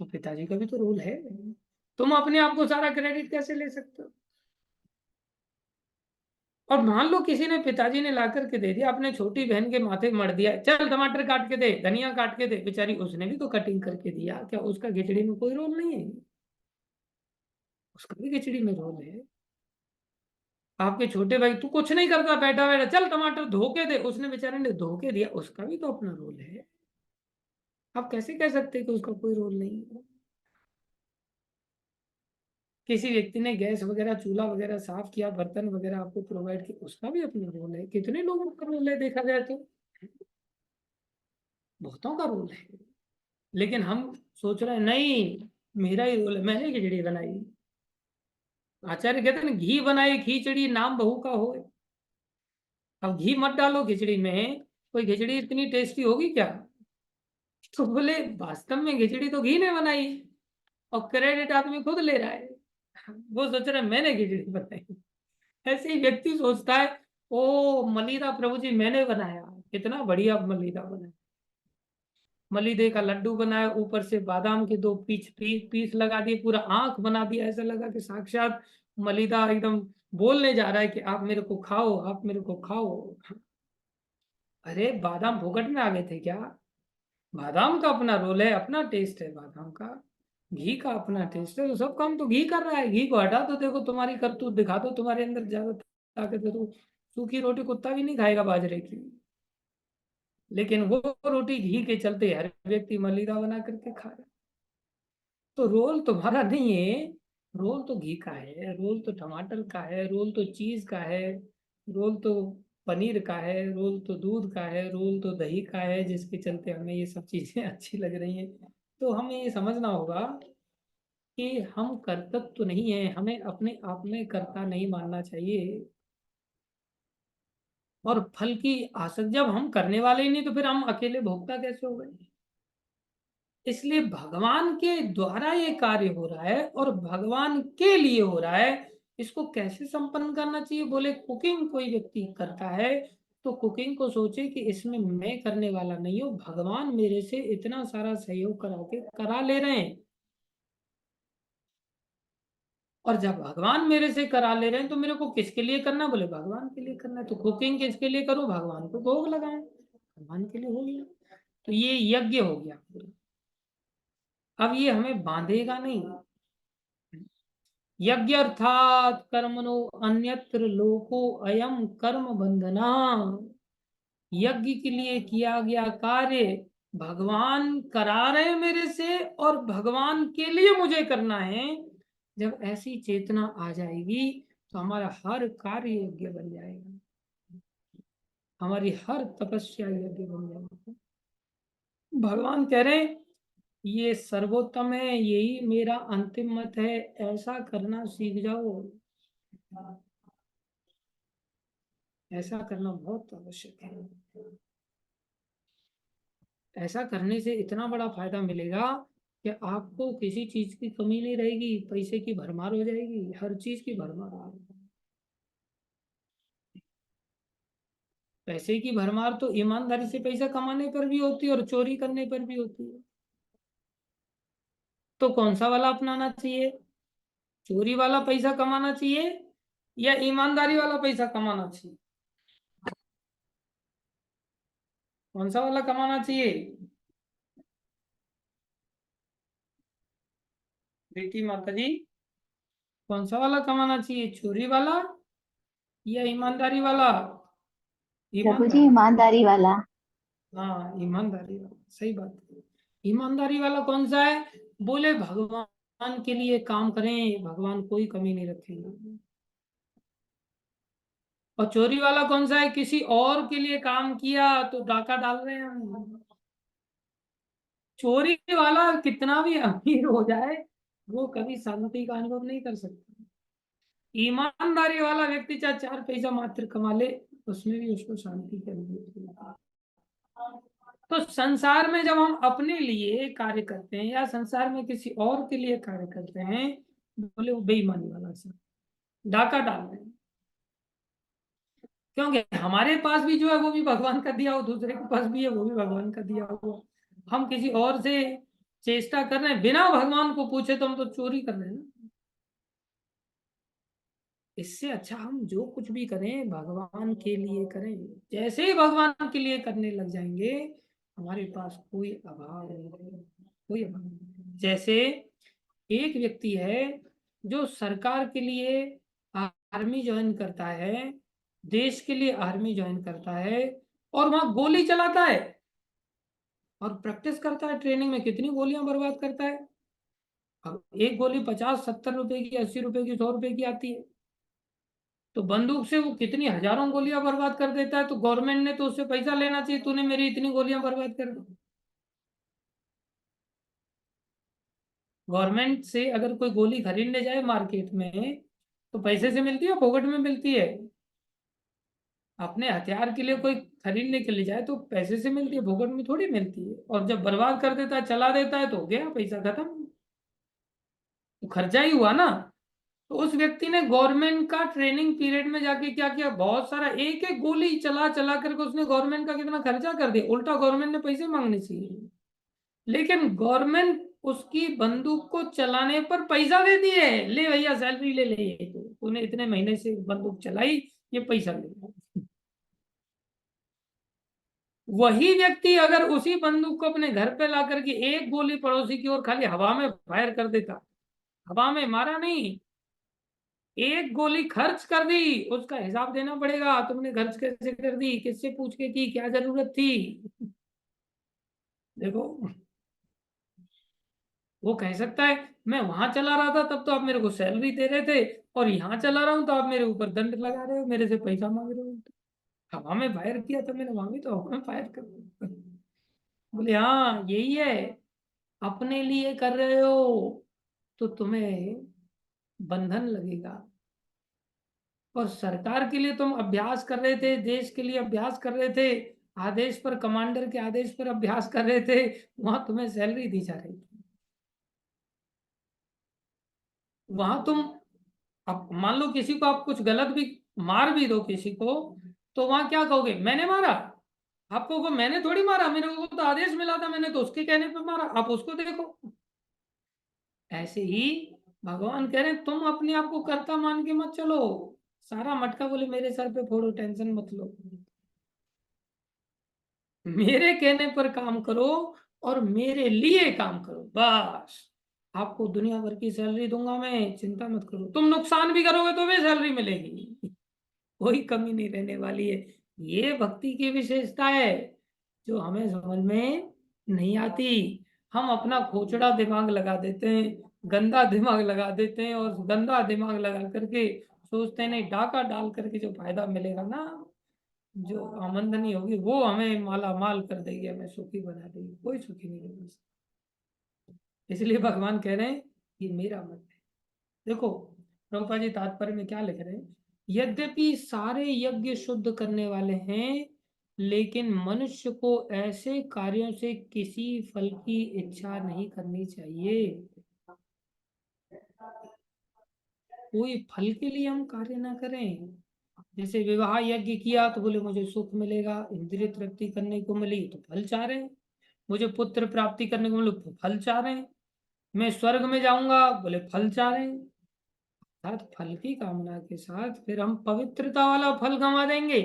तो पिताजी का भी तो रोल है। तुम अपने आप को सारा क्रेडिट कैसे ले सकते हो। और मान लो किसी ने, पिताजी ने ला करके दे दिया, अपने छोटी बहन के माथे मर दिया, चल टमाटर काट के दे, धनिया काट के दे, बेचारी उसने भी तो कटिंग करके दिया, क्या उसका खिचड़ी में कोई रोल नहीं है, उसका भी खिचड़ी में रोल है। आपके छोटे भाई, तू कुछ नहीं करता, बैठा बैठा चल टमाटर धो के दे, उसने बेचारे ने धो के दिया, उसका भी तो अपना रोल है। आप कैसे कह सकते हैं कि उसका कोई रोल नहीं है। किसी व्यक्ति ने गैस वगैरह चूल्हा वगैरह साफ किया, बर्तन वगैरह आपको प्रोवाइड किया, उसका भी अपना रोल है। कितने लोगों का रोल है देखा जाए तो, बहुतों का रोल है। लेकिन हम सोच रहे हैं नहीं, मेरा ही रोल है, मैंने खिचड़ी बनाई। आचार्य कहते हैं ना, घी बनाए खिचड़ी नाम बहू का हो। अब घी मत डालो खिचड़ी में, कोई खिचड़ी इतनी टेस्टी होगी क्या। तो बोले वास्तव में खिचड़ी तो घी ने बनाई, और क्रेडिट आदमी खुद ले रहा है, वो सोच रहा है मैंने खिचड़ी बनाई। ऐसे ही व्यक्ति सोचता है, ओ मलिदा प्रभु जी मैंने बनाया, कितना बढ़िया मलिदा बनाया, मलीदे का लड्डू बनाया, ऊपर से बादाम के दो पीस लगा दिए, पूरा आंख बना दिया, ऐसा लगा कि साक्षात मलीदा एकदम बोलने जा रहा है कि आप मेरे को खाओ, आप मेरे को खाओ। अरे बादाम फोकट में आ गए थे क्या, बादाम का अपना रोल है, अपना टेस्ट है बादाम का, घी का अपना टेस्ट है, तो सब काम तो घी कर रहा है। घी को हटा दो, देखो तुम्हारी करतूत दिखा दो, तुम्हारे अंदर ज्यादा ताकत है, तो सूखी रोटी कुत्ता भी नहीं खाएगा बाजरे की, लेकिन वो रोटी घी के चलते हर व्यक्ति मलिदा बना करके खा रहा है। तो रोल तुम्हारा नहीं है, रोल तो घी का है, रोल तो टमाटर का है, रोल तो चीज का है, रोल तो पनीर का है, रोल तो दूध का है, रोल तो दही का है, जिसके चलते हमें ये सब चीजें अच्छी लग रही हैं। तो हमें ये समझना होगा कि हम कर्तव्य तो नहीं है, हमें अपने आप में कर्ता नहीं मानना चाहिए। और फल की आसक्ति, जब हम करने वाले ही नहीं तो फिर हम अकेले भोक्ता कैसे हो गए। इसलिए भगवान के द्वारा ये कार्य हो रहा है और भगवान के लिए हो रहा है। इसको कैसे संपन्न करना चाहिए, बोले कुकिंग कोई व्यक्ति करता है तो कुकिंग को सोचे कि इसमें मैं करने वाला नहीं हूँ, भगवान मेरे से इतना सारा सहयोग करा के करा ले रहे हैं। और जब भगवान मेरे से करा ले रहे हैं तो मेरे को किसके लिए करना, बोले भगवान के लिए करना है, तो कुकिंग किसके लिए करूं, भगवान को भोग लगाएं, भगवान के लिए हो गया। तो ये यज्ञ हो गया पूरा। अब ये हमें बांधेगा नहीं। यज्ञ अर्थात कर्मणो अन्यत्र लोको अयम कर्म बंधना। यज्ञ के लिए किया गया कार्य भगवान करा रहे मेरे से, और भगवान के लिए मुझे करना है। जब ऐसी चेतना आ जाएगी तो हमारा हर कार्य यज्ञ बन जाएगा, हमारी हर तपस्या यज्ञ बन जाएगी। भगवान कह रहे हैं ये सर्वोत्तम है, यही मेरा अंतिम मत है, ऐसा करना सीख जाओ। ऐसा करना बहुत आवश्यक है। ऐसा करने से इतना बड़ा फायदा मिलेगा कि आपको किसी चीज की कमी नहीं रहेगी, पैसे की भरमार हो जाएगी, हर चीज की भरमार हो जाएगी। पैसे की भरमार तो ईमानदारी से पैसा कमाने पर भी होती है और चोरी करने पर भी होती है। तो कौन सा वाला अपनाना चाहिए? चोरी वाला पैसा कमाना चाहिए या ईमानदारी वाला पैसा कमाना चाहिए? कौन सा वाला कमाना चाहिए? बेटी माता जी, कौन सा वाला कमाना चाहिए, चोरी वाला या ईमानदारी वाला? प्रभु जी, ईमानदारी। ईमानदारी वाला। हाँ, ईमानदारी वाला, सही बात है। ईमानदारी वाला कौन सा है? बोले भगवान के लिए काम करें, भगवान कोई कमी नहीं रखेंगे। और चोरी वाला कौन सा है? किसी और के लिए काम किया तो डाका डाल रहे हैं हम। चोरी वाला कितना भी अमीर हो जाए, वो कभी शांति का अनुभव नहीं कर सकता। ईमानदारी वाला व्यक्ति चाहे 4 पैसा मात्र कमा ले, उसमें भी उसको शांति की अनुभूति होती है। तो संसार में जब हम अपने लिए कार्य करते हैं या संसार में किसी और के लिए कार्य करते हैं, बोले वो बेईमानी वाला सा डाका डाल रहे हैं। क्योंकि हमारे पास भी जो है वो भी भगवान का दिया हुआ, दूसरे के पास भी है वो भी भगवान का दिया हुआ। हम किसी और से चेष्टा कर रहे हैं बिना भगवान को पूछे, तो हम तो चोरी कर रहे हैं ना। इससे अच्छा हम जो कुछ भी करें भगवान के लिए करें। जैसे ही भगवान के लिए करने लग जाएंगे, हमारे पास कोई अभाव नहीं रहेगा, कोई अभाव नहीं। जैसे एक व्यक्ति है जो सरकार के लिए आर्मी ज्वाइन करता है, देश के लिए आर्मी ज्वाइन करता है, और वहां गोली चलाता है और प्रैक्टिस करता है, ट्रेनिंग में कितनी गोलियां बर्बाद करता है। अब एक गोली 50-70 रुपए की, 80 रुपए की, 100 रुपए की आती है। तो बंदूक से वो कितनी हजारों गोलियां बर्बाद कर देता है। तो गवर्नमेंट ने तो उससे पैसा लेना चाहिए, तूने मेरी इतनी गोलियां बर्बाद कर दी। गवर्नमेंट से अगर कोई गोली खरीदने जाए मार्केट में, तो पैसे से मिलती है, फोकट में मिलती है? अपने हथियार के लिए कोई खरीदने के लिए जाए तो पैसे से मिलती है, फोकट में थोड़ी मिलती है। और जब बर्बाद कर देता है, चला देता है, तो हो गया, पैसा खत्म, तो खर्चा ही हुआ ना। तो उस व्यक्ति ने गवर्नमेंट का ट्रेनिंग पीरियड में जाके क्या किया, बहुत सारा एक एक गोली चला चला करके उसने गवर्नमेंट का कितना खर्चा कर दिया। उल्टा गवर्नमेंट ने पैसे मांगने चाहिए, लेकिन गवर्नमेंट उसकी बंदूक को चलाने पर पैसा दे दिए, ले भैया सैलरी ले ले, ये तो तूने इतने महीने से बंदूक चलाई, ये पैसा ले। वही व्यक्ति अगर उसी बंदूक को अपने घर पे ला करके एक गोली पड़ोसी की ओर खाली हवा में फायर कर देता, हवा में मारा नहीं, एक गोली खर्च कर दी, उसका हिसाब देना पड़ेगा, तुमने खर्च कैसे कर दी, किससे पूछ के की, क्या जरूरत थी। देखो, वो कह सकता है मैं वहां चला रहा था तब तो आप मेरे को सैलरी दे रहे थे, और यहाँ चला रहा हूं तो आप मेरे ऊपर दंड लगा रहे हो, मेरे से पैसा मांग रहे हो। हवा में फायर किया था मैंने, वहां भी तो हवा में फायर कर दिया। बोले हाँ यही है, अपने लिए कर रहे हो तो तुम्हें बंधन लगेगा, और सरकार के लिए तुम अभ्यास कर रहे थे, देश के लिए अभ्यास कर रहे थे, आदेश पर, कमांडर के आदेश पर अभ्यास कर रहे थे, वहां तुम्हें सैलरी दी जा रही थी। वहां तुम, अब मान लो किसी को आप कुछ गलत भी मार भी दो किसी को, तो वहां क्या कहोगे, मैंने मारा? आपको को मैंने थोड़ी मारा, मेरे को तो आदेश मिला था, मैंने तो उसके कहने पे मारा, आप उसको देखो। ऐसे ही भगवान कह रहे हैं तुम अपने आप को कर्ता मान के मत चलो, सारा मटका बोले मेरे सर पे फोड़ो, टेंशन मत लो, मेरे कहने पर काम करो और मेरे लिए काम करो, बस। आपको दुनिया भर की सैलरी दूंगा मैं, चिंता मत करो, तुम नुकसान भी करोगे तो भी सैलरी मिलेगी, कोई कमी नहीं रहने वाली है। ये भक्ति की विशेषता है जो हमें समझ में नहीं आती। हम अपना खोचड़ा दिमाग लगा देते हैं, गंदा दिमाग लगा देते हैं, और गंदा दिमाग लगा करके सोचते हैं नहीं, डाका डाल करके जो फायदा मिलेगा ना, जो आमदनी होगी वो हमें माला माल कर देगी, हमें सुखी बना देगी, कोई सुखी नहीं होगी। इसलिए भगवान कह रहे हैं ये मेरा मत है। देखो, प्रभुपाद जी तात्पर्य में क्या लिख रहे हैं, यद्यपि सारे यज्ञ शुद्ध करने वाले हैं, लेकिन मनुष्य को ऐसे कार्यों से किसी फल की इच्छा नहीं करनी चाहिए। कोई फल के लिए हम कार्य ना करें, जैसे विवाह यज्ञ किया तो बोले मुझे सुख मिलेगा, इंद्रिय तृप्ति करने को मिली तो फल चाह रहे हैं। मुझे पुत्र प्राप्ति करने को मिले तो फल चाह रहे हैं। मैं स्वर्ग में जाऊंगा बोले फल चाह रहे हैं। अर्थात फल की कामना के साथ फिर हम पवित्रता वाला फल गंवा देंगे।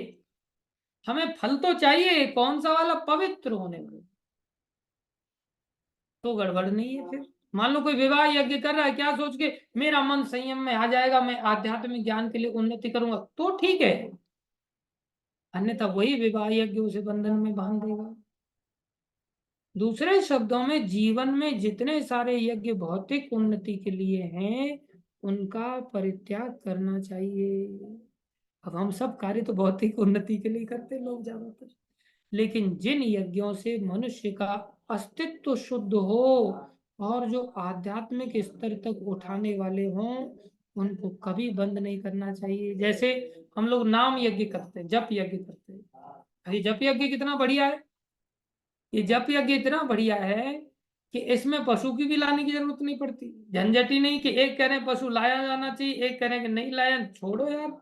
हमें फल तो चाहिए, कौन सा वाला? पवित्र होने वाला। तो गड़बड़ नहीं है फिर। मान लो कोई विवाह यज्ञ कर रहा है, क्या सोच के मेरा मन संयम में आ जाएगा, मैं आध्यात्मिक ज्ञान के लिए उन्नति करूंगा, तो ठीक है। अन्यथा वही विवाह यज्ञ उसे बंधन में बांध देगा। दूसरे शब्दों में जीवन में जितने सारे यज्ञ भौतिक उन्नति के लिए हैं उनका परित्याग करना चाहिए। अब हम सब कार्य तो भौतिक उन्नति के लिए करते हैं लोग ज्यादातर, लेकिन जिन यज्ञों से मनुष्य का अस्तित्व शुद्ध हो और जो आध्यात्मिक स्तर तक उठाने वाले हों उनको कभी बंद नहीं करना चाहिए। जैसे हम लोग नाम यज्ञ करते हैं, जप यज्ञ करते हैं। भाई जप यज्ञ कितना बढ़िया है। ये जप यज्ञ इतना बढ़िया है कि इसमें पशु की भी लाने की जरूरत नहीं पड़ती। झंझट ही नहीं कि एक कह रहे हैं पशु लाया जाना चाहिए, एक कह रहे हैं कि नहीं लाया, छोड़ो यार।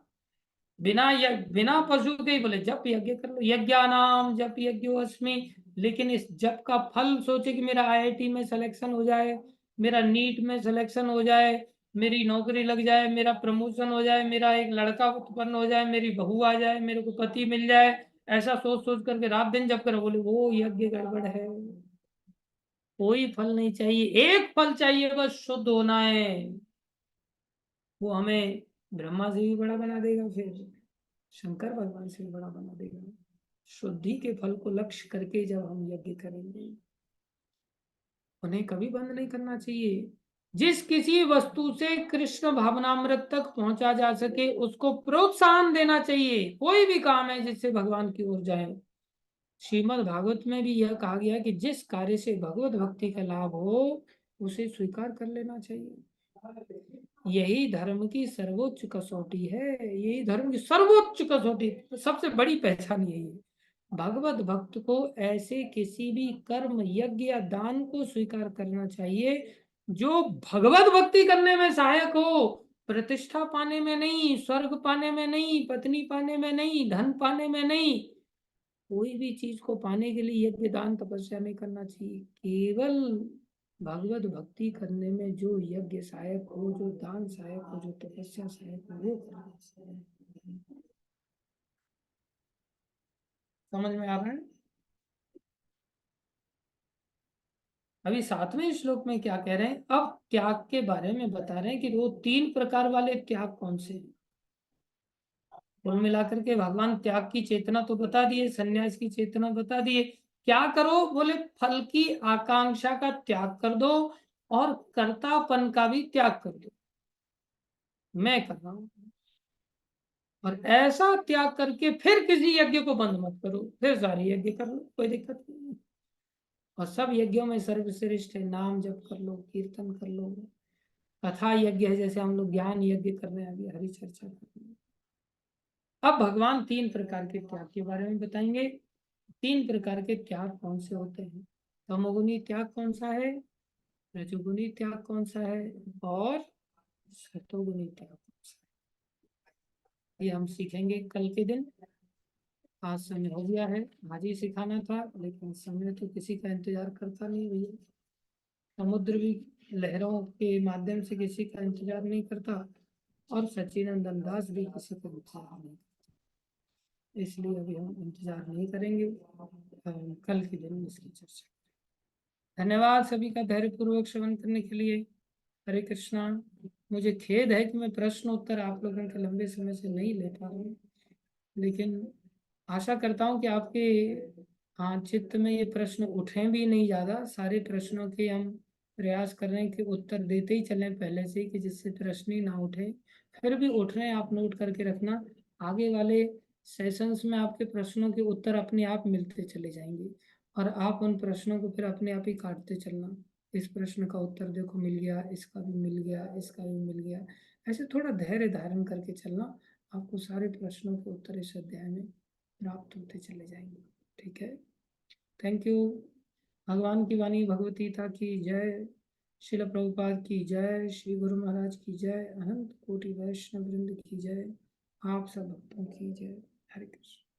बिना पशु के ही बोले जप यज्ञ कर लो, यज्ञानाम जप यज्ञोस्मि। लेकिन इस जप का फल सोचे कि मेरा आईआईटी में सिलेक्शन हो जाए, मेरा नीट में सिलेक्शन हो जाए, मेरी नौकरी लग जाए, मेरा प्रमोशन हो जाए, मेरा एक लड़का उत्पन्न हो जाए, मेरी बहू आ जाए, मेरे को पति मिल जाए, ऐसा सोच सोच करके रात दिन जप करो, बोले वो यज्ञ गड़बड़ है। कोई फल नहीं चाहिए, एक फल चाहिए बस, शुद्ध होना है। वो हमें ब्रह्मा से भी बड़ा बना देगा, फिर शंकर भगवान से भी बड़ा बना देगा। शुद्धि के फल को लक्ष्य करके जब हम यज्ञ करेंगे, उन्हें कभी बंद नहीं करना चाहिए। जिस किसी वस्तु से कृष्ण भावनामृत तक पहुंचा जा सके उसको प्रोत्साहन देना चाहिए। कोई भी काम है जिससे भगवान की ओर जाए। श्रीमद् भागवत में भी यह कहा गया कि जिस कार्य से भगवत भक्ति का लाभ हो उसे स्वीकार कर लेना चाहिए। यही धर्म की सर्वोच्च कसौटी है। यही धर्म की सर्वोच्च कसौटी, सबसे बड़ी पहचान यही है। भगवत भक्त को ऐसे किसी भी कर्म यज्ञ या दान को स्वीकार करना चाहिए जो भगवत भक्ति करने में सहायक हो। प्रतिष्ठा पाने में नहीं, स्वर्ग पाने में नहीं, पत्नी पाने में नहीं, धन पाने में नहीं। कोई भी चीज को पाने के लिए यज्ञ दान तपस्या नहीं करना चाहिए। केवल भगवत भक्ति करने में जो यज्ञ सहायक हो, जो दान सहायक हो, जो तपस्या सहायक हो, वो करना चाहिए। समझ में आ रहा है? अभी 7वें श्लोक में क्या कह रहे हैं? अब त्याग के बारे में बता रहे हैं कि वो 3 प्रकार वाले त्याग कौन से हैं। कुल मिलाकर के भगवान त्याग की चेतना तो बता दिए, संन्यास की चेतना बता दिए। क्या करो? बोले फल की आकांक्षा का त्याग कर दो और कर्तापन का भी त्याग कर दो। मैं कर रहा हूं। और ऐसा त्याग करके फिर किसी यज्ञ को बंद मत करो, फिर सारे यज्ञ कर लो, कोई दिक्कत नहीं। और सब यज्ञों में सर्वश्रेष्ठ है नाम जप कर लो, कीर्तन कर लो। कथा यज्ञ है, जैसे हम लोग ज्ञान यज्ञ कर रहे हैं, अभी हरी चर्चा कर रहे हैं। अब भगवान 3 प्रकार के त्याग के बारे में बताएंगे। 3 प्रकार के त्याग कौन से होते हैं? तमोगुनी त्याग कौन सा है, रजोगुनी त्याग कौन सा है, और सतोगुनी त्याग कौन सा है? ये हम सीखेंगे कल के दिन। आज समय हो गया है, आज ही सिखाना था, लेकिन समय तो किसी का इंतजार करता नहीं भैया। समुद्र भी लहरों के माध्यम से किसी का इंतजार नहीं करता, और सचिनंदन दास भी किसी का इंतजार नहीं करता। इसलिए अभी हम इंतजार नहीं करेंगे, कल के दिन इसकी चर्चा। धन्यवाद सभी का धैर्यपूर्वक श्रवण करने के लिए। हरे कृष्णा। मुझे खेद है कि मैं प्रश्न उत्तर आप लोगों के लंबे समय से नहीं ले पा रहा हूँ, लेकिन आशा करता हूँ कि आपके हाँ चित्त में ये प्रश्न उठे भी नहीं। ज़्यादा सारे प्रश्नों के हम प्रयास कर रहे हैं कि उत्तर देते ही चलें पहले से ही, कि जिससे प्रश्न ही ना उठे। फिर भी उठ रहे हैं, आप नोट करके रखना। आगे वाले सेशंस में आपके प्रश्नों के उत्तर अपने आप मिलते चले जाएंगे, और आप उन प्रश्नों को फिर अपने आप ही काटते चलना। इस प्रश्न का उत्तर देखो मिल गया, इसका भी मिल गया, इसका भी मिल गया। ऐसे थोड़ा धैर्य धारण करके चलना, आपको सारे प्रश्नों के उत्तर इस अध्याय में प्राप्त होते चले जाएंगे। ठीक है, थैंक यू। भगवान की वाणी भगवती गीता की जय। शिल प्रभुपाद की जय। श्री गुरु महाराज की जय। अनंत कोटि वैष्णव वृंद की जय। आप सब भक्तों की जय। हरे कृष्ण।